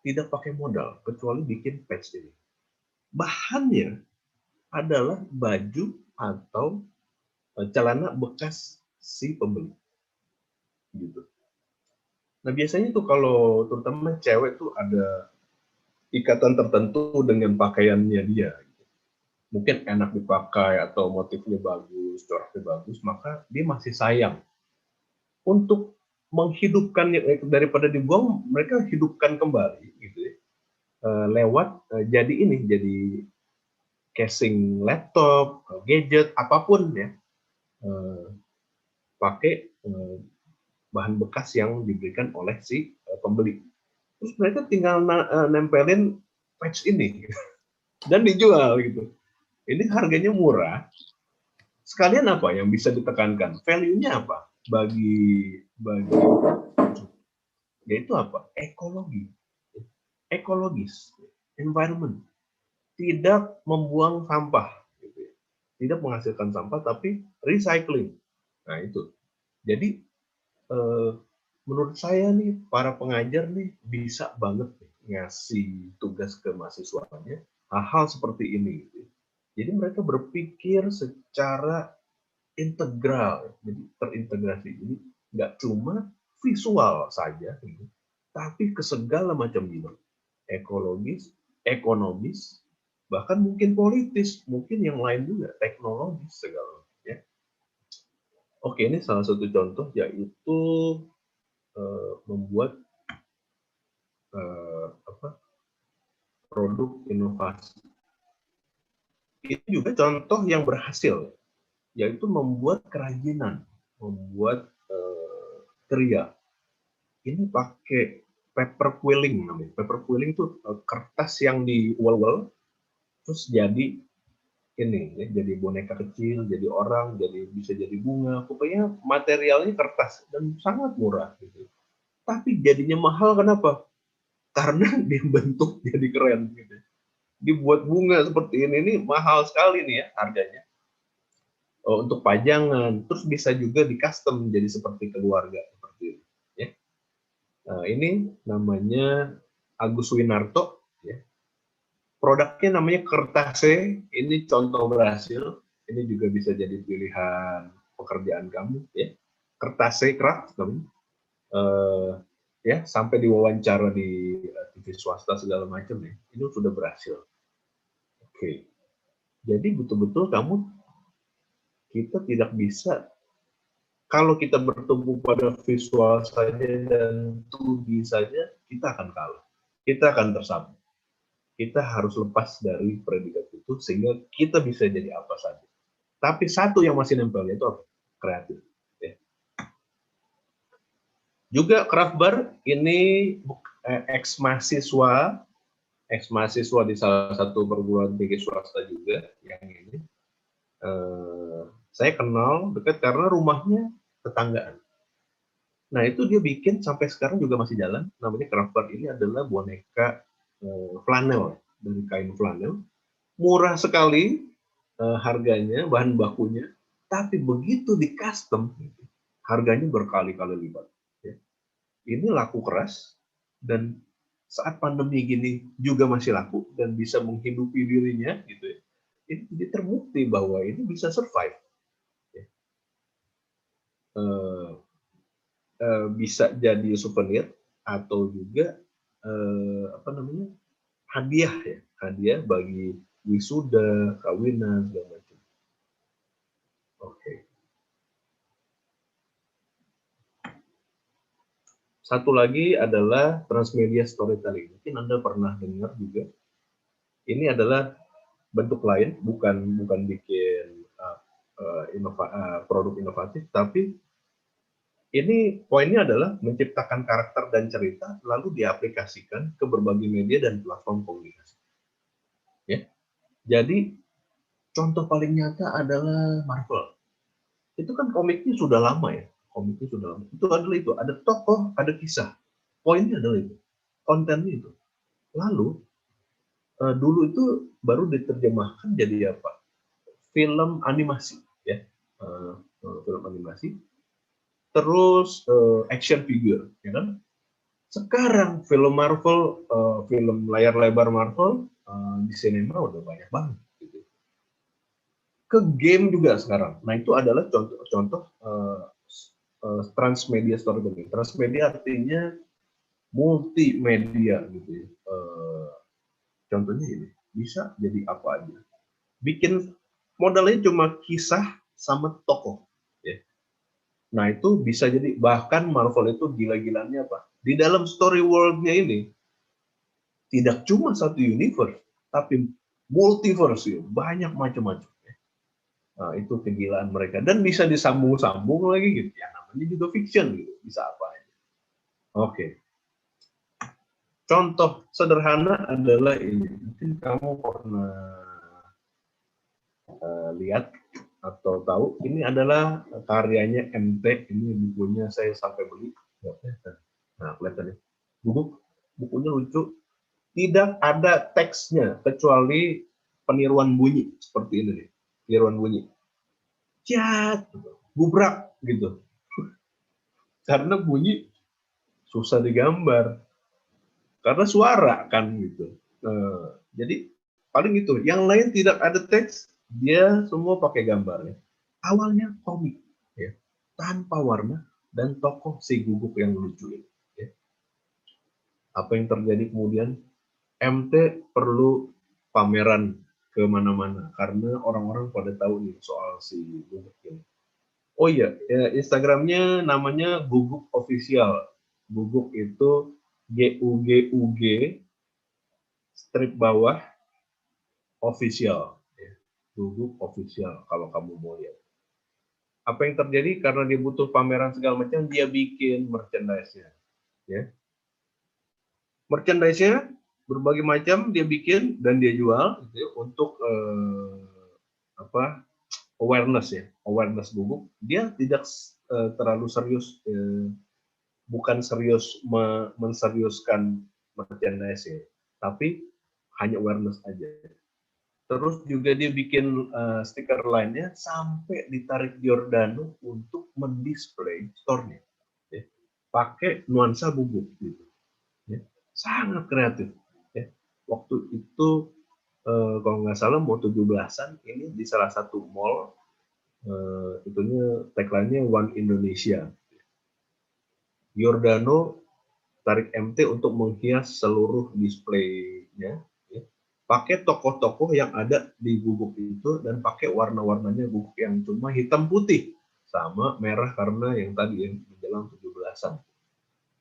A: tidak pakai modal kecuali bikin patch ini. Bahannya adalah baju atau celana bekas si pembeli. Gitu. Nah biasanya tuh kalau terutama cewek tuh ada ikatan tertentu dengan pakaiannya dia. Mungkin enak dipakai atau motifnya bagus, coraknya bagus, maka dia masih sayang. Untuk menghidupkan daripada dibuang, mereka hidupkan kembali gitu ya. Lewat jadi casing laptop, gadget, apapun ya, pakai bahan bekas yang diberikan oleh si pembeli. Terus mereka tinggal nempelin patch ini dan dijual gitu. Ini harganya murah. Sekalian apa yang bisa ditekankan? Value-nya apa? Bagi yaitu apa? Ekologi. Ekologis, environment. Tidak membuang sampah, gitu ya. Tidak menghasilkan sampah, tapi recycling. Nah itu. Jadi menurut saya nih para pengajar nih bisa banget nih, ngasih tugas ke mahasiswanya hal-hal seperti ini. Gitu. Jadi mereka berpikir secara integral, jadi terintegrasi. Jadi nggak cuma visual saja, gitu, tapi ke segala macam bidang, ekologis, ekonomis, bahkan mungkin politis, mungkin yang lain juga, teknologis segala. Ya. Oke, ini salah satu contoh yaitu membuat produk inovasi. Ini juga contoh yang berhasil, yaitu membuat kerajinan, membuat kria. Ini pakai paper quilling namanya. Paper quilling itu kertas yang diual-ual terus jadi ini ya, jadi boneka kecil, jadi orang, jadi bisa jadi bunga. Pokoknya materialnya kertas dan sangat murah gitu. Tapi jadinya mahal kenapa? Karena dibentuk jadi keren gitu. Dibuat bunga seperti ini mahal sekali nih ya harganya. Untuk pajangan, terus bisa juga di custom jadi seperti keluarga seperti ini. Ya. Nah, ini namanya Agus Winarto. Ya. Produknya namanya Kertase. Ini contoh berhasil. Ini juga bisa jadi pilihan pekerjaan kamu. Ya. Kertase Craft namanya. Ya sampai diwawancara di TV swasta segala macam ya. Ini sudah berhasil. Oke. Jadi betul-betul kita tidak bisa, kalau kita bertumbuh pada visual saja dan 2D saja, kita akan kalah. Kita akan tersambung. Kita harus lepas dari predikat itu sehingga kita bisa jadi apa saja. Tapi satu yang masih nempel itu apa? Kreatif. Ya. Juga Craft Bar ini ex-mahasiswa di salah satu perguruan tinggi swasta juga yang ini. Saya kenal dekat karena rumahnya tetanggaan. Nah itu dia bikin sampai sekarang juga masih jalan. Namanya Craft Bar. Ini adalah boneka flanel dari kain flanel. Murah sekali harganya, bahan bakunya. Tapi begitu di custom, harganya berkali-kali lipat. Ya. Ini laku keras dan saat pandemi gini juga masih laku dan bisa menghidupi dirinya, gitu ya. Ini terbukti bahwa ini bisa survive. Ya. Bisa jadi souvenir atau juga hadiah ya, hadiah bagi wisuda, kawinan segala macam. Oke. Satu lagi adalah transmedia storytelling. Mungkin Anda pernah dengar juga. Ini adalah bentuk lain, bukan bikin produk inovatif, tapi ini poinnya adalah menciptakan karakter dan cerita lalu diaplikasikan ke berbagai media dan platform komunikasi. Ya. Jadi contoh paling nyata adalah Marvel. Itu kan komiknya sudah lama ya. Komiknya sudah lama. Itu adalah itu. Ada tokoh, ada kisah. Poinnya adalah itu. Kontennya itu. Lalu dulu itu baru diterjemahkan jadi apa? Film animasi, ya, film animasi. Terus action figure, ya kan? Sekarang film Marvel, film layar lebar Marvel di sinema udah banyak banget. Gitu. Ke game juga sekarang. Nah itu adalah contoh-contoh transmedia storytelling. Transmedia artinya multimedia gitu ya. Contohnya ini bisa jadi apa aja. Bikin modalnya cuma kisah sama tokoh. Ya. Nah itu bisa jadi bahkan Marvel itu gila-gilanya apa? Di dalam story world-nya ini tidak cuma satu universe, tapi multiverse ya, banyak macam-macam. Nah, itu kegilaan mereka dan bisa disambung-sambung lagi gitu. Ya namanya juga fiction gitu, bisa apa aja. Oke. Contoh sederhana adalah ini. Mungkin kamu pernah lihat atau tahu ini adalah karyanya MT. Ini bukunya saya sampai beli. Nah, kelihatan ya. Bukunya lucu. Tidak ada teksnya kecuali peniruan bunyi seperti ini nih. Peniruan bunyi. Cat, gubrak gitu. Karena bunyi susah digambar. Karena suara kan gitu. Jadi paling itu. Yang lain tidak ada teks, dia semua pakai gambar ya. Awalnya komik ya, tanpa warna dan tokoh si Guguk yang lucu ini. Ya. Apa yang terjadi kemudian? MT perlu pameran ke mana-mana karena orang-orang pada tahu nih soal si Guguk ini. Oh iya, ya, Instagramnya namanya Guguk Official. Guguk itu GUGUG strip bawah official. Ya. Guguk Official kalau kamu mau lihat. Apa yang terjadi karena dia butuh pameran segala macam, dia bikin merchandise-nya. Ya. Merchandise-nya berbagai macam dia bikin dan dia jual gitu ya, untuk apa awareness ya, awareness Guguk. Dia tidak terlalu serius, bukan serius menseriuskan merchandise ya, tapi hanya awareness aja. Terus juga dia bikin stiker lainnya sampai ditarik Giordano untuk mendisplay store-nya, ya. Pakai nuansa Guguk gitu. Ya. Sangat kreatif. Ya. Waktu itu kalau nggak salah mau 17-an ini di salah satu mall, itunya tagline-nya One Indonesia. Giordano tarik MT untuk menghias seluruh displaynya, ya. Pakai tokoh-tokoh yang ada di Guguk itu dan pakai warna-warnanya Guguk yang cuma hitam putih sama merah karena yang tadi yang menjelang 17-an.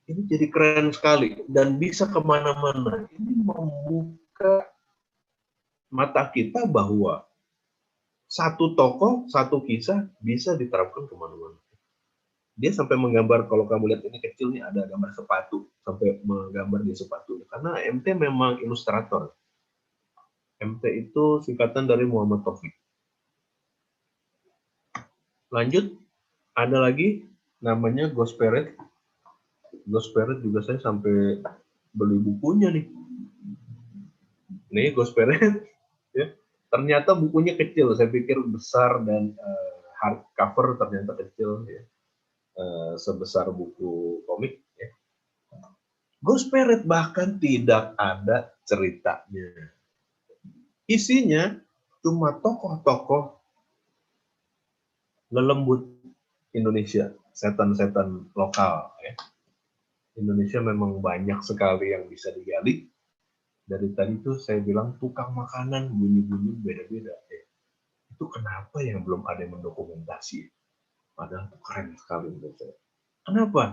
A: Ini jadi keren sekali dan bisa kemana-mana. Ini membuka mata kita bahwa satu tokoh, satu kisah bisa diterapkan kemana-mana. Dia sampai menggambar, kalau kamu lihat ini kecil nih ada gambar sepatu, sampai menggambar di sepatu. Karena MT memang ilustrator. MT itu singkatan dari Muhammad Taufik. Lanjut, ada lagi namanya Ghost Parrot. Ghost Parrot juga saya sampai beli bukunya nih. Nih Ghost Parrot. Ya. Ternyata bukunya kecil, saya pikir besar dan hardcover ternyata kecil ya. Sebesar buku komik ya. Ghost Parrot bahkan tidak ada ceritanya. Isinya cuma tokoh-tokoh lelembut Indonesia, setan-setan lokal ya. Indonesia memang banyak sekali yang bisa digali. Dari tadi tuh saya bilang tukang makanan bunyi-bunyi beda-beda ya. Itu kenapa yang belum ada yang mendokumentasi? Padahal itu keren sekali menurut saya. Kenapa?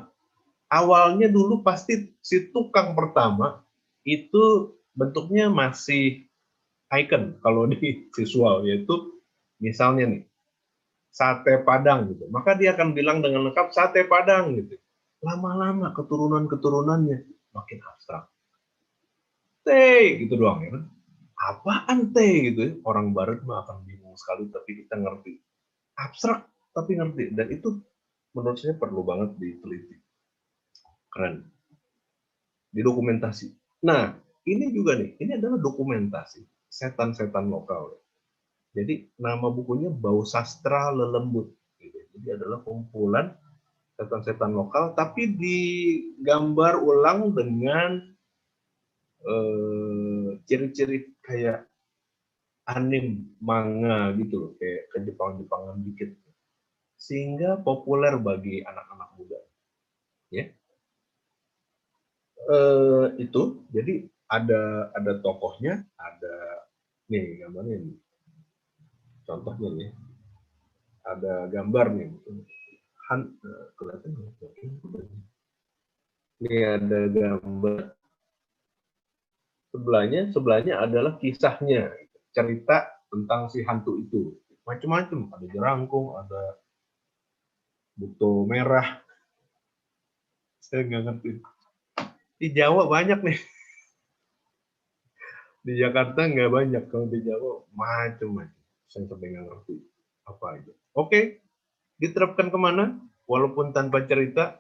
A: Awalnya dulu pasti si tukang pertama itu bentuknya masih icon kalau di visual, yaitu misalnya nih sate Padang gitu, maka dia akan bilang dengan lengkap sate Padang gitu. Lama-lama keturunan-keturunannya makin abstrak. Gitu doang ya kan. apaan teh gitu ya. Orang barat mah akan bingung sekali, tapi kita ngerti. Abstrak tapi ngerti, dan itu menurut saya perlu banget diteliti. Keren. Didokumentasi. Nah, ini juga nih, ini adalah dokumentasi setan-setan lokal. Jadi nama bukunya Bau Sastra Lelembut. Gitu. Jadi adalah kumpulan setan-setan lokal, tapi digambar ulang dengan ciri-ciri kayak anime, manga gitu loh, kayak ke Jepang-Jepangan dikit. Sehingga populer bagi anak-anak muda. Ya. Itu, jadi ada tokohnya, ada nih gambarnya nih. Contohnya nih, ada gambar nih. Kelihatan nggak? Ini ada gambar. Sebelahnya adalah kisahnya, cerita tentang si hantu itu. Macam-macam, ada jerangkung, ada buto merah. Saya nggak ngerti. Di Jawa banyak nih. Di Jakarta nggak banyak, kalau di Jawa macam-macam. Saya sampai nggak ngerti apa aja. Oke, diterapkan kemana? Walaupun tanpa cerita,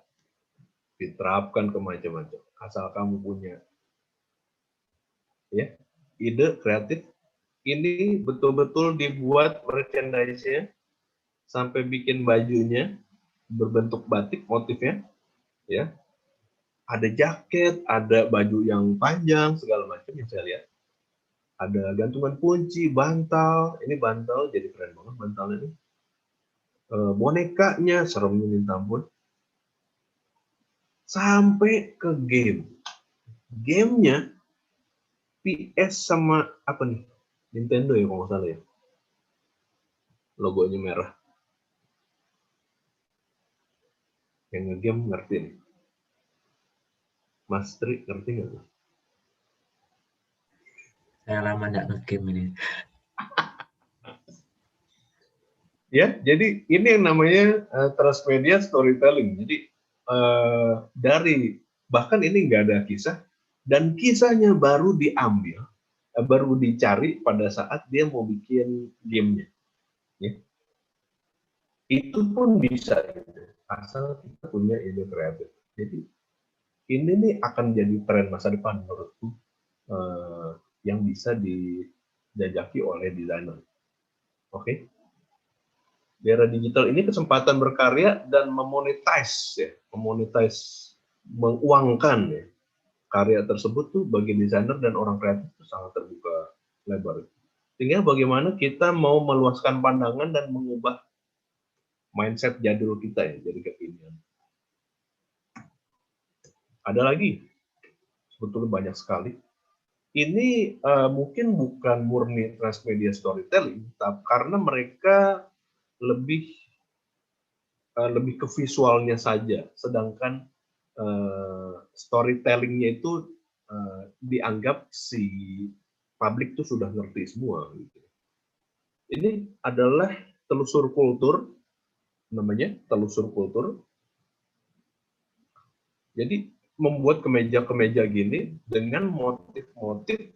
A: diterapkan ke macam-macam. Asal kamu punya ya ide kreatif, ini betul-betul dibuat merchandise-nya sampai bikin bajunya berbentuk batik motifnya, ya. Ada jaket, ada baju yang panjang, segala macam yang saya lihat. Ada gantungan kunci, bantal. Ini bantal jadi keren banget bantalnya ini. Bonekanya seremnya minta ampun. Sampai ke game. Gamenya PS sama apa nih? Nintendo ya kalau nggak salah ya. Logonya merah. Yang nge-game ngerti nih. Mas Tri ngerti nggak?
B: Saya lama nggak nge-game ini.
A: Ya, jadi ini yang namanya transmedia storytelling. Jadi dari bahkan ini nggak ada kisah, dan kisahnya baru diambil, baru dicari pada saat dia mau bikin gamenya. Ya. Itu pun bisa, gitu, asal kita punya ide kreatif. Jadi ini nih akan jadi tren masa depan menurutku, yang bisa dijajaki oleh desainer. Oke. Di era digital ini kesempatan berkarya dan memonetize, ya, menguangkan ya, karya tersebut tuh bagi desainer dan orang kreatif itu sangat terbuka lebar. Sehingga bagaimana kita mau meluaskan pandangan dan mengubah mindset jadul kita ya jadi kekinian. Ada lagi, sebetulnya banyak sekali. Ini mungkin bukan murni transmedia storytelling, tapi karena mereka lebih ke visualnya saja, sedangkan storytellingnya itu dianggap si publik itu sudah ngerti semua. Gitu. Ini adalah telusur kultur, namanya telusur kultur. Jadi membuat kemeja-kemeja gini dengan motif-motif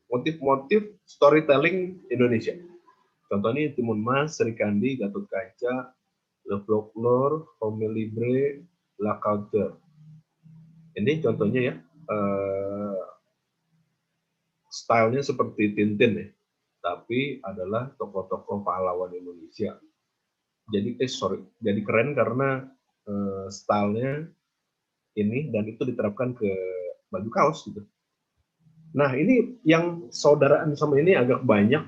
A: motif-motif storytelling Indonesia. Contohnya Timun Mas, Sri Kandi, Gatot Kaca, Le Folklore, Homme Libre, La Culture. Ini contohnya ya, stylenya seperti Tintin ya, tapi adalah tokoh-tokoh pahlawan Indonesia. Jadi jadi keren karena stylenya ini dan itu diterapkan ke baju kaos gitu. Nah ini yang saudaraan sama ini agak banyak.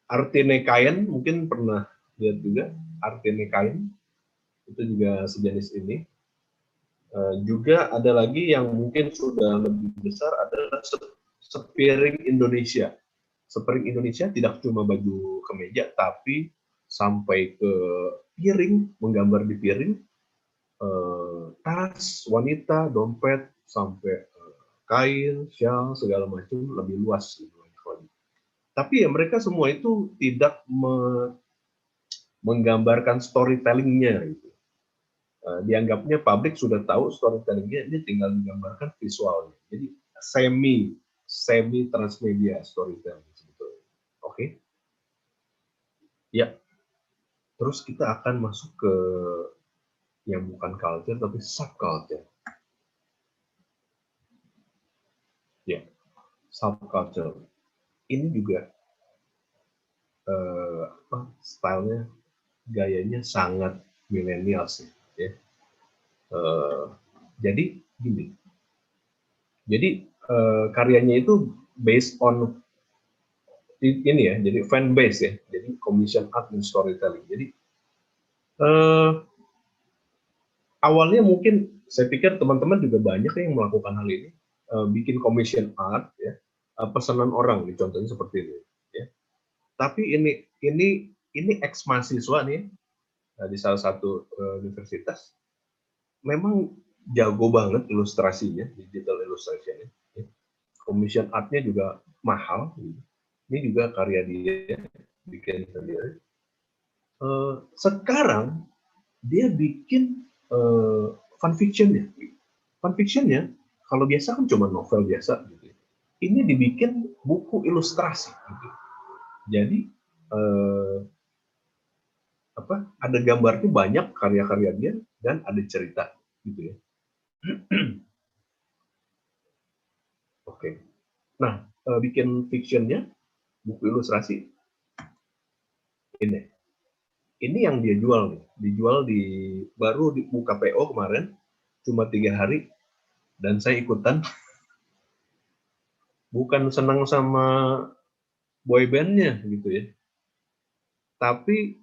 A: Artine kain mungkin pernah lihat juga, Artine kain itu juga sejenis ini. Juga ada lagi yang mungkin sudah lebih besar adalah Sepiring Indonesia. Sepiring Indonesia tidak cuma baju kemeja, tapi sampai ke piring, menggambar di piring, tas wanita, dompet, sampai kain, shawl, segala macam, lebih luas. Tapi ya mereka semua itu tidak menggambarkan storytelling-nya. Gitu. Dianggapnya publik sudah tahu storytelling-nya, ini tinggal digambarkan visualnya. Jadi semi transmedia storytelling sebetulnya. Oke. Ya. Terus kita akan masuk ke yang bukan culture tapi subculture. Ya, subculture. Ini juga stylenya, gayanya sangat milenial sih. Ya. Jadi gini. Jadi karyanya itu based on ini ya, jadi fan base ya, jadi commission art and storytelling. Jadi awalnya mungkin saya pikir teman-teman juga banyak yang melakukan hal ini, bikin commission art ya, pesanan orang, contohnya seperti ini. Ya. Tapi ini ex mahasiswa nih di salah satu universitas, memang jago banget ilustrasinya, digital illustration-nya. Ya. Commission art-nya juga mahal. Ini juga karya dia bikin sendiri. Sekarang dia bikin fun fiction-nya. Fun fiction-nya kalau biasa kan cuma novel biasa gitu. Ini dibikin buku ilustrasi gitu. Jadi ada gambarnya banyak, karya-karya dia, dan ada cerita gitu ya. Oke. Nah, bikin fiction-nya, buku ilustrasi, ini yang dia jual nih. Dijual baru dibuka PO kemarin, cuma 3 hari, dan saya ikutan. Bukan senang sama boybandnya gitu ya, tapi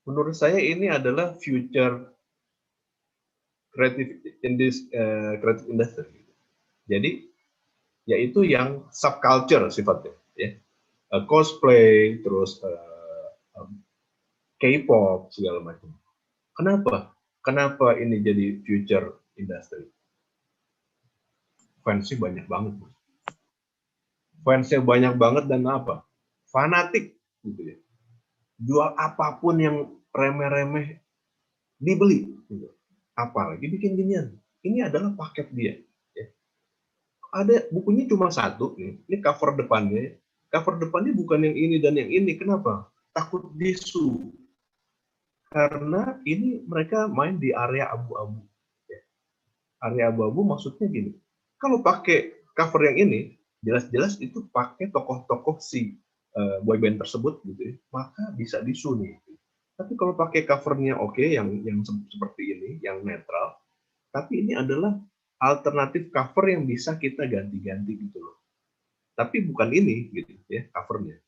A: menurut saya ini adalah future creative industry. Jadi yaitu yang subculture sifatnya ya, cosplay, terus K-pop segala macam. Kenapa ini jadi future industry? Fansnya banyak banget, fansnya banyak banget, dan apa? Fanatik gitu ya. Jual apapun yang remeh-remeh dibeli gitu. Apalagi bikin ginian. Ini adalah paket dia ya. Ada bukunya cuma satu nih. Ini cover depannya. Cover depannya bukan yang ini dan yang ini. Kenapa? Takut disu. Karena ini mereka main di area abu-abu ya. Area abu-abu maksudnya gini. Kalau pakai cover yang ini, jelas-jelas itu pakai tokoh-tokoh si boyband tersebut gitu ya, maka bisa disu nih. Tapi kalau pakai covernya oke, yang seperti ini, yang netral, tapi ini adalah alternatif cover yang bisa kita ganti-ganti gitu loh. Tapi bukan ini gitu ya covernya.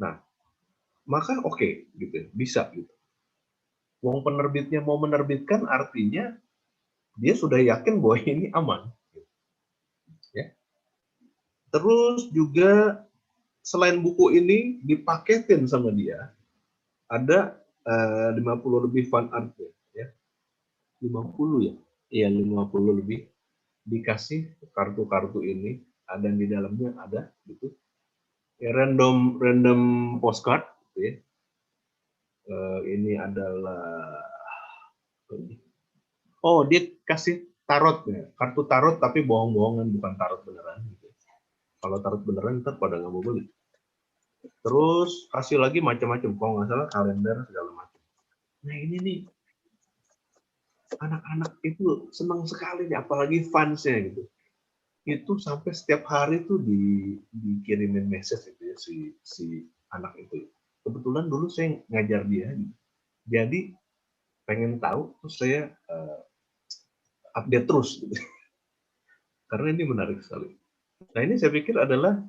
A: Nah, maka oke gitu, bisa gitu. Wong penerbitnya mau menerbitkan, artinya dia sudah yakin bahwa ini aman. Gitu. Ya. Terus juga selain buku ini dipaketin sama dia, ada 50 lebih fan art ya. 50 ya? Iya, 50 lebih. Dikasih kartu-kartu ini, ada di dalamnya ada gitu. Ya, random postcard gitu ya. Ini adalah dia kasih tarot ya. Kartu tarot tapi bohong-bohongan, bukan tarot beneran gitu. Kalau tarot beneran ntar pada nggak mau beli. Terus kasih lagi macam-macam, kalau nggak salah kalender segala macam. Nah ini nih anak-anak itu senang sekali nih, apalagi fansnya gitu. Itu sampai setiap hari tuh dikirimin message gitu ya, si anak itu. Kebetulan dulu saya ngajar dia, jadi pengen tahu, terus saya update terus gitu. Karena ini menarik sekali. Nah ini saya pikir adalah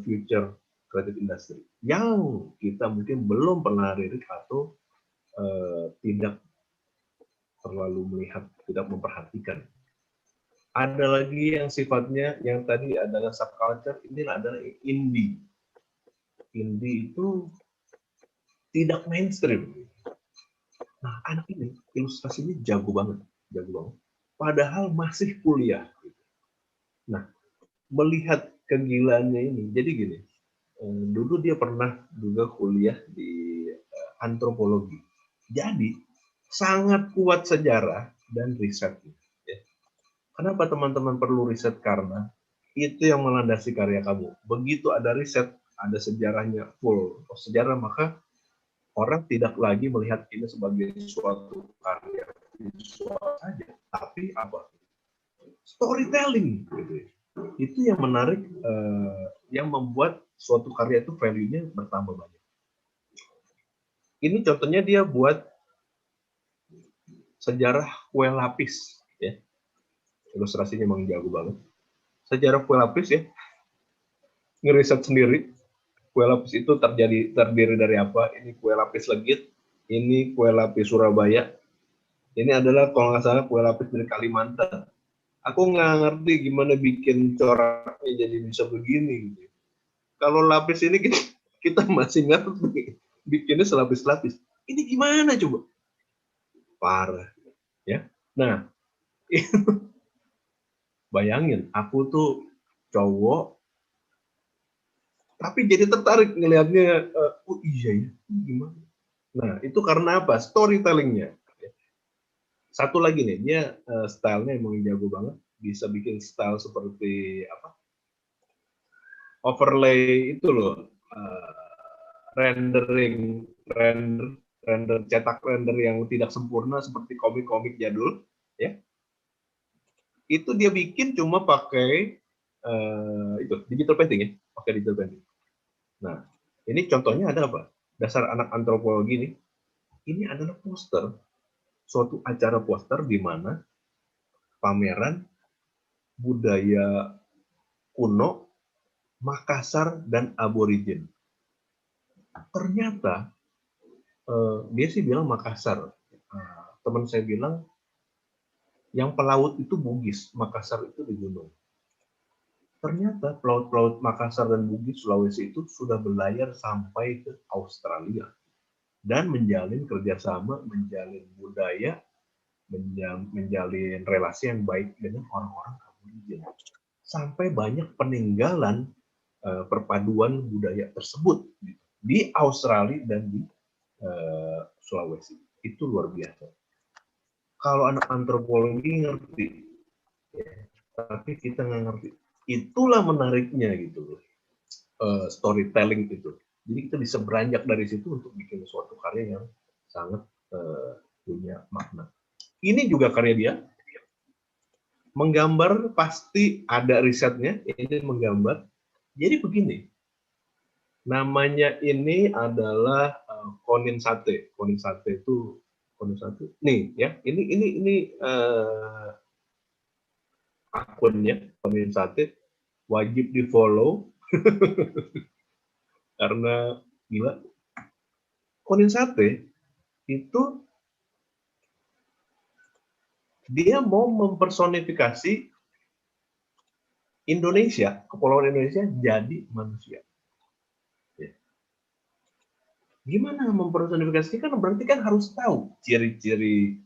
A: future creative industry yang kita mungkin belum pernah lirik atau tidak terlalu melihat, tidak memperhatikan. Ada lagi yang sifatnya yang tadi adalah subculture, ini adalah indie. Indie itu tidak mainstream. Nah, anak ini ilustrasinya jago banget. Padahal masih kuliah. Nah, melihat kegilaannya ini, jadi gini, dulu dia pernah juga kuliah di antropologi. Jadi, sangat kuat sejarah dan risetnya. Kenapa teman-teman perlu riset? Karena itu yang melandasi karya kamu. Begitu ada riset, ada sejarahnya full sejarah, maka orang tidak lagi melihat ini sebagai suatu karya visual saja, tapi apa? Storytelling. Gitu. Itu yang menarik, yang membuat suatu karya itu value-nya bertambah banyak. Ini contohnya dia buat sejarah kue lapis, ya. Ilustrasinya memang jago banget. Sejarah kue lapis, ya, ngeriset sendiri. Kue lapis itu terdiri dari apa? Ini kue lapis legit, ini kue lapis Surabaya, ini adalah kalau nggak salah kue lapis dari Kalimantan. Aku nggak ngerti gimana bikin coraknya jadi bisa begini. Gitu. Kalau lapis ini kita masih ngerti bikinnya selapis-lapis. Ini gimana coba? Parah, ya. Nah, bayangin, aku tuh cowok, tapi jadi tertarik ngelihatnya. Oh iya ya, gimana? Nah, itu karena apa? Storytelling-nya. Satu lagi nih, dia stylenya emang jago banget. Bisa bikin style seperti apa? Overlay itu loh. Rendering, cetak render yang tidak sempurna seperti komik-komik jadul. Ya. Itu dia bikin cuma pakai itu digital painting, ya. Pakai digital painting. Nah, ini contohnya ada apa? Dasar anak antropologi nih. Ini adalah poster, suatu acara poster di mana pameran budaya kuno Makassar dan aborigin. Ternyata dia sih bilang Makassar. Teman saya bilang yang pelaut itu Bugis, Makassar itu di gunung. Ternyata pelaut-pelaut Makassar dan Bugis Sulawesi itu sudah berlayar sampai ke Australia dan menjalin kerjasama, menjalin budaya, menjalin relasi yang baik dengan orang-orang aborigin. Sampai banyak peninggalan perpaduan budaya tersebut di Australia dan di Sulawesi. Itu luar biasa. Kalau anak antropologi ngerti, ya, tapi kita nggak ngerti. Itulah menariknya gitu, storytelling itu. Jadi kita bisa beranjak dari situ untuk bikin suatu karya yang sangat punya makna. Ini juga karya dia. Menggambar pasti ada risetnya. Ini menggambar. Jadi begini, namanya ini adalah konin sate. Konin sate itu nih ya. Ini akunnya konin sate, wajib di follow karena gila. Konin sate itu dia mau mempersonifikasi Indonesia, kepulauan Indonesia jadi manusia. Gimana mempersonifikasikan? Berarti kan harus tahu ciri-ciri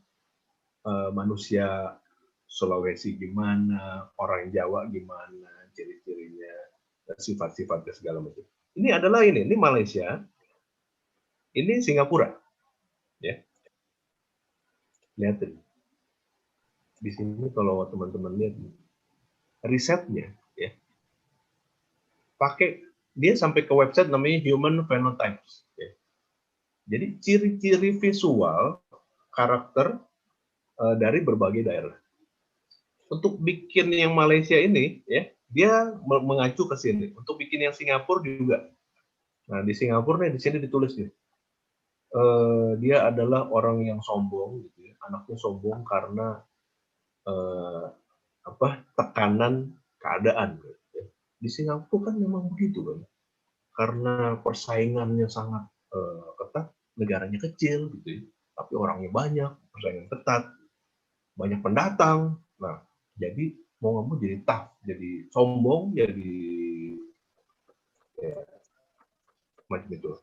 A: manusia Sulawesi gimana, orang Jawa gimana, ciri-cirinya, sifat-sifatnya segala macam. Ini adalah ini Malaysia, ini Singapura, ya. Lihat di sini kalau teman-teman lihat risetnya, ya, pakai dia sampai ke website namanya Human Phenotypes. Ya. Jadi ciri-ciri visual karakter dari berbagai daerah. Untuk bikin yang Malaysia ini, ya, dia mengacu ke sini. Untuk bikin yang Singapura juga. Nah di Singapura nih di sini ditulis nih, dia adalah orang yang sombong, gitu ya. Anaknya sombong karena tekanan keadaan. Gitu ya. Di Singapura kan memang begitu kan, karena persaingannya sangat ketat, negaranya kecil, gitu ya. Tapi orangnya banyak, persaingan ketat, banyak pendatang. Nah, jadi mau nggak mau jadi tough, jadi sombong, jadi ya, macam itu.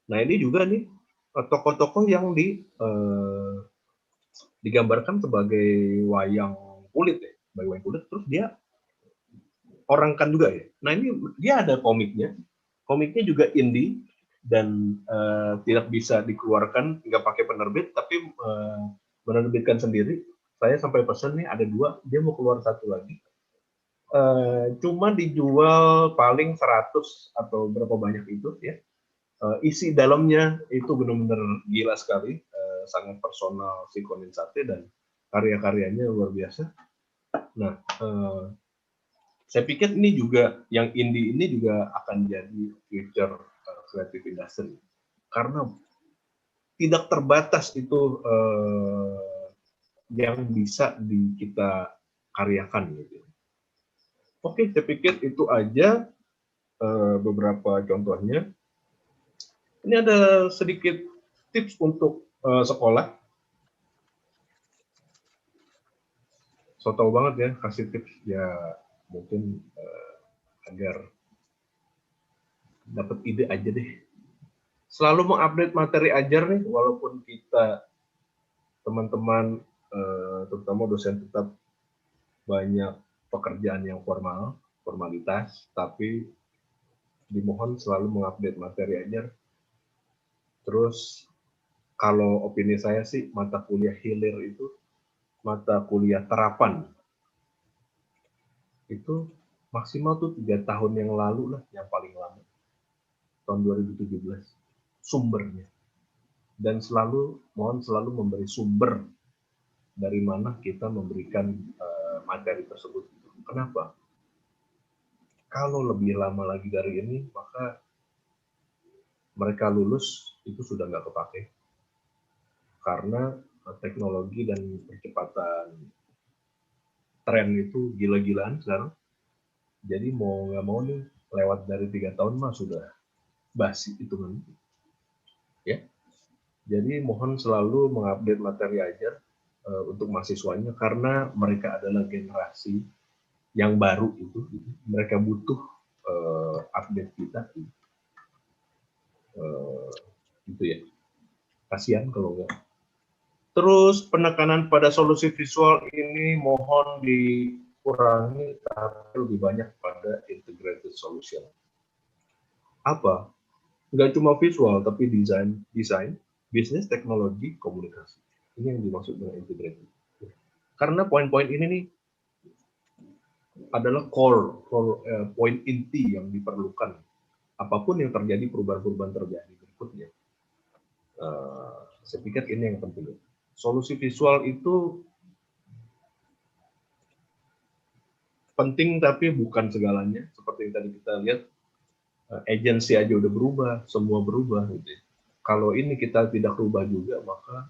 A: Nah ini juga nih tokoh-tokoh yang digambarkan sebagai wayang kulit, ya, sebagai wayang kulit, terus dia orangkan juga ya. Nah ini dia ada komiknya juga indie dan tidak bisa dikeluarkan, nggak pakai penerbit, tapi menerbitkan sendiri. Saya sampai pesan nih ada 2, dia mau keluar 1 lagi. Cuma dijual paling 100 atau berapa banyak itu ya. Isi dalamnya itu benar-benar gila sekali, sangat personal si Konin Sate dan karya-karyanya luar biasa. Nah, saya pikir ini juga yang indie ini juga akan jadi future creative industry karena tidak terbatas itu yang bisa kita karyakan gitu. Oke, saya pikir itu aja beberapa contohnya. Ini ada sedikit tips untuk sekolah. So tau banget ya, kasih tips ya mungkin agar dapat ide aja deh. Selalu mengupdate materi ajar nih, walaupun kita teman-teman terutama dosen tetap banyak pekerjaan yang formalitas, tapi dimohon selalu mengupdate materi ajar. Terus kalau opini saya sih mata kuliah hilir itu mata kuliah terapan itu maksimal tuh 3 tahun yang lalu lah yang paling lama, tahun 2017 sumbernya, dan mohon selalu memberi sumber dari mana kita memberikan materi tersebut. Kenapa? Kalau lebih lama lagi dari ini maka mereka lulus itu sudah nggak kepake karena teknologi dan percepatan tren itu gila-gilaan sekarang. Jadi mau nggak mau nih lewat dari 3 tahun mah sudah basi itu kan. Ya. Jadi mohon selalu mengupdate materi ajar untuk mahasiswanya karena mereka adalah generasi yang baru itu. Mereka butuh update kita. Gitu ya. Kasihan kalau enggak. Terus penekanan pada solusi visual ini mohon dikurangi tapi lebih banyak pada integrated solution. Apa? Nggak cuma visual tapi desain, bisnis, teknologi, komunikasi. Ini yang dimaksud dengan integrated. Karena poin-poin ini nih adalah poin inti yang diperlukan. Apapun yang terjadi, perubahan-perubahan terjadi berikutnya. Saya pikir ini yang penting. Solusi visual itu penting tapi bukan segalanya. Seperti yang tadi kita lihat, agensi aja udah berubah, semua berubah. Gitu. Kalau ini kita tidak berubah juga, maka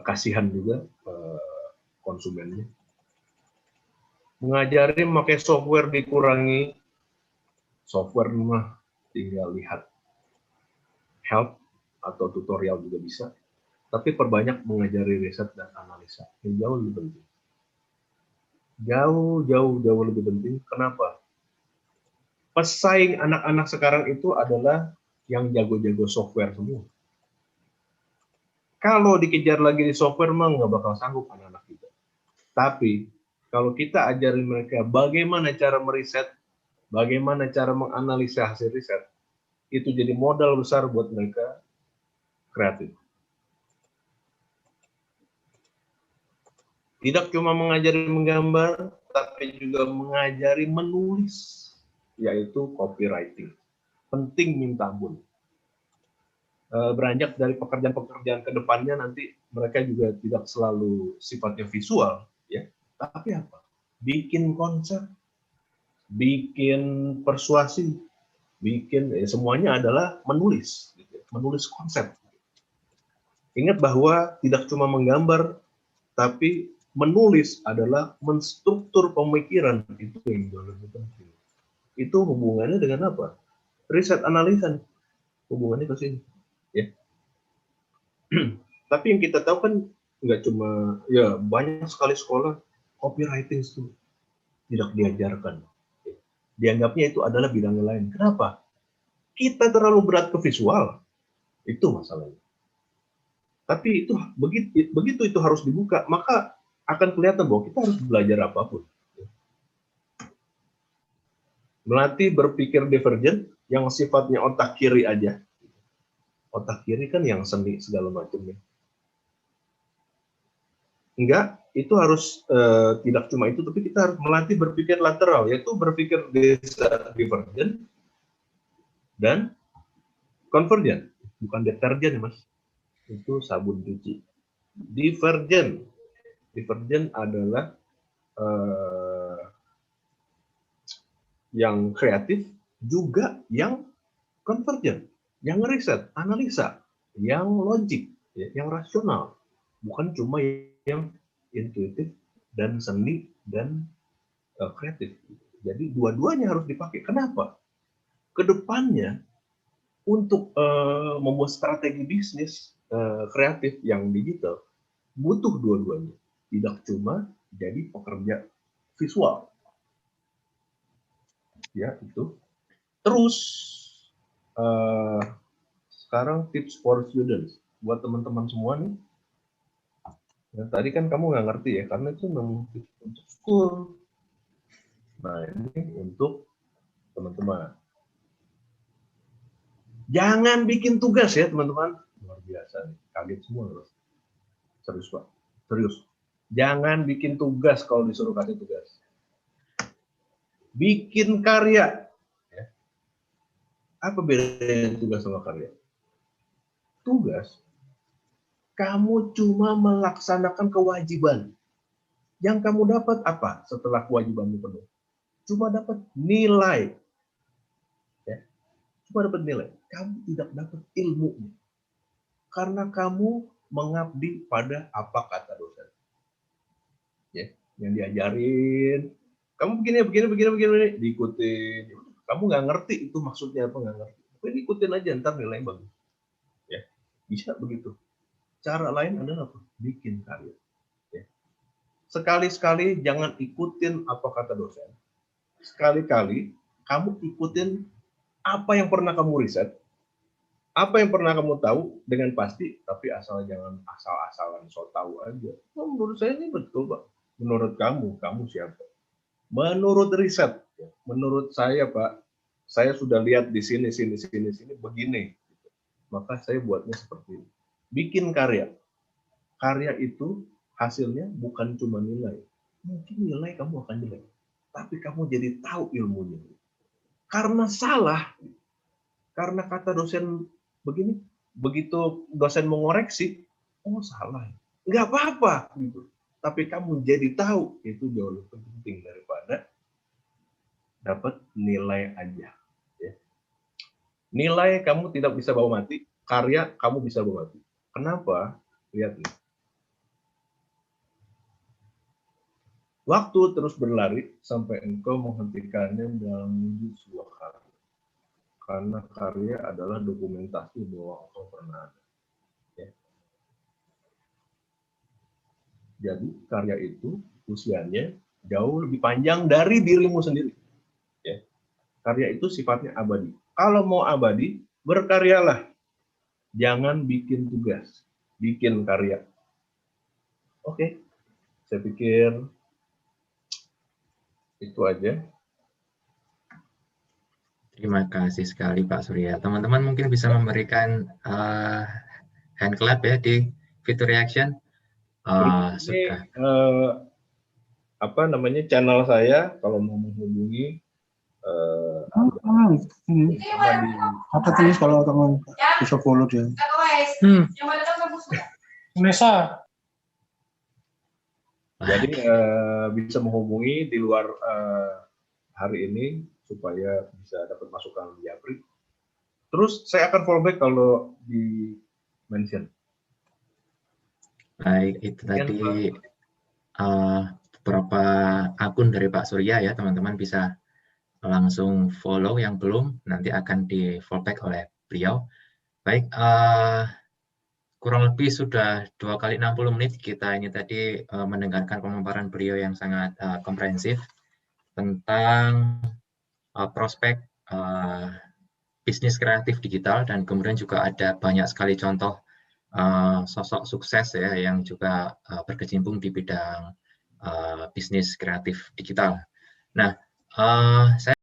A: kasihan juga konsumennya. Mengajari memakai software dikurangi, software mah tinggal lihat help atau tutorial juga bisa, tapi perbanyak mengajari riset dan analisa. Ini jauh lebih penting. Jauh lebih penting. Kenapa? Pesaing anak-anak sekarang itu adalah yang jago-jago software semua. Kalau dikejar lagi di software mah nggak bakal sanggup anak-anak kita. Tapi kalau kita ajarin mereka bagaimana cara meriset, bagaimana cara menganalisa hasil riset, itu jadi modal besar buat mereka kreatif. Tidak cuma mengajari menggambar, tapi juga mengajari menulis, yaitu copywriting. Penting minta ampun. Beranjak dari pekerjaan-pekerjaan ke depannya nanti mereka juga tidak selalu sifatnya visual, ya. Tapi apa? Bikin konsep, bikin persuasi, bikin semuanya adalah menulis, gitu. Menulis konsep. Ingat bahwa tidak cuma menggambar, tapi menulis adalah menstruktur pemikiran, itu yang jauh lebih penting. Itu hubungannya dengan apa? Riset analisa, hubungannya ke sini. Ya. Tapi yang kita tahu kan nggak cuma, ya banyak sekali sekolah copywriting itu tidak diajarkan. Dianggapnya itu adalah bidang lain. Kenapa? Kita terlalu berat ke visual, itu masalahnya. Tapi itu begitu itu harus dibuka, maka akan kelihatan bahwa kita harus belajar apapun. Melatih berpikir divergen yang sifatnya otak kiri aja. Otak kiri kan yang seni segala macamnya. Enggak, itu harus tidak cuma itu, tapi kita harus melatih berpikir lateral, yaitu berpikir desa divergent dan convergent. Bukan deterjen, Mas. Itu sabun cuci. Divergent. Divergent adalah yang kreatif, juga yang convergent, yang riset, analisa, yang logik, ya, yang rasional. Bukan cuma yang intuitif dan seni dan kreatif. Jadi dua-duanya harus dipakai. Kenapa? Kedepannya untuk membuat strategi bisnis kreatif yang digital butuh dua-duanya. Tidak cuma jadi pekerja visual. Ya, itu. Terus sekarang tips for students buat teman-teman semua nih. Ya, tadi kan kamu nggak ngerti ya, karena itu memang untuk school. Nah, ini untuk teman-teman. Jangan bikin tugas ya, teman-teman. Luar biasa nih, kaget semua loh. Serius, Pak. Serius. Jangan bikin tugas kalau disuruh kasih tugas. Bikin karya. Ya. Apa bedanya tugas sama karya? Tugas, kamu cuma melaksanakan kewajiban. Yang kamu dapat apa setelah kewajibanmu penuh? Cuma dapat nilai. Ya. Cuma dapat nilai. Kamu tidak dapat ilmunya. Karena kamu mengabdi pada apa kata dosen. Ya, yang diajarin, kamu begini, diikutin. Kamu nggak ngerti itu maksudnya apa, nggak ngerti. Tapi diikutin aja, ntar nilai bagus. Ya, bisa begitu. Cara lain adalah apa? Bikin karya. Ya. Sekali-sekali jangan ikutin apa kata dosen. Sekali-kali kamu ikutin apa yang pernah kamu riset, apa yang pernah kamu tahu dengan pasti, tapi jangan asal-asalan so tahu aja. Oh, menurut saya ini betul, Pak. Menurut kamu siapa? Menurut riset, menurut saya, Pak, saya sudah lihat di sini, begini. Maka saya buatnya seperti ini. Bikin karya. Karya itu hasilnya bukan cuma nilai. Mungkin nilai kamu akan jelek, tapi kamu jadi tahu ilmunya. Karena salah, karena kata dosen begini, begitu dosen mengoreksi, oh salah, nggak apa-apa gitu. Tapi kamu jadi tahu, itu jauh lebih penting daripada dapat nilai aja. Ya. Nilai kamu tidak bisa bawa mati, karya kamu bisa bawa mati. Kenapa? Lihat nih. Waktu terus berlari sampai engkau menghentikannya dalam menuju sebuah karya. Karena karya adalah dokumentasi bahwa engkau pernah ada. Ya. Jadi karya itu usianya jauh lebih panjang dari dirimu sendiri. Ya. Karya itu sifatnya abadi. Kalau mau abadi, berkaryalah. Jangan bikin tugas, bikin karya. Oke, saya pikir itu aja.
B: Terima kasih sekali Pak Surya. Teman-teman mungkin bisa memberikan hand clap ya di fitur reaction.
A: Ini apa namanya channel saya, kalau mau menghubungi
D: apa tulis kalau teman bisa follow dia. Indonesia.
A: Jadi bisa menghubungi di luar hari ini supaya bisa dapat masukan di Japri. Terus saya akan follow back kalau di mention.
B: Baik, itu tadi beberapa akun dari Pak Surya ya, teman-teman bisa langsung follow, yang belum nanti akan di follow back oleh beliau. Baik, kurang lebih sudah 2 kali 60 menit kita ini tadi mendengarkan pemaparan beliau yang sangat komprehensif tentang prospek bisnis kreatif digital, dan kemudian juga ada banyak sekali contoh sosok sukses ya yang juga berkecimpung di bidang bisnis kreatif digital. Nah, saya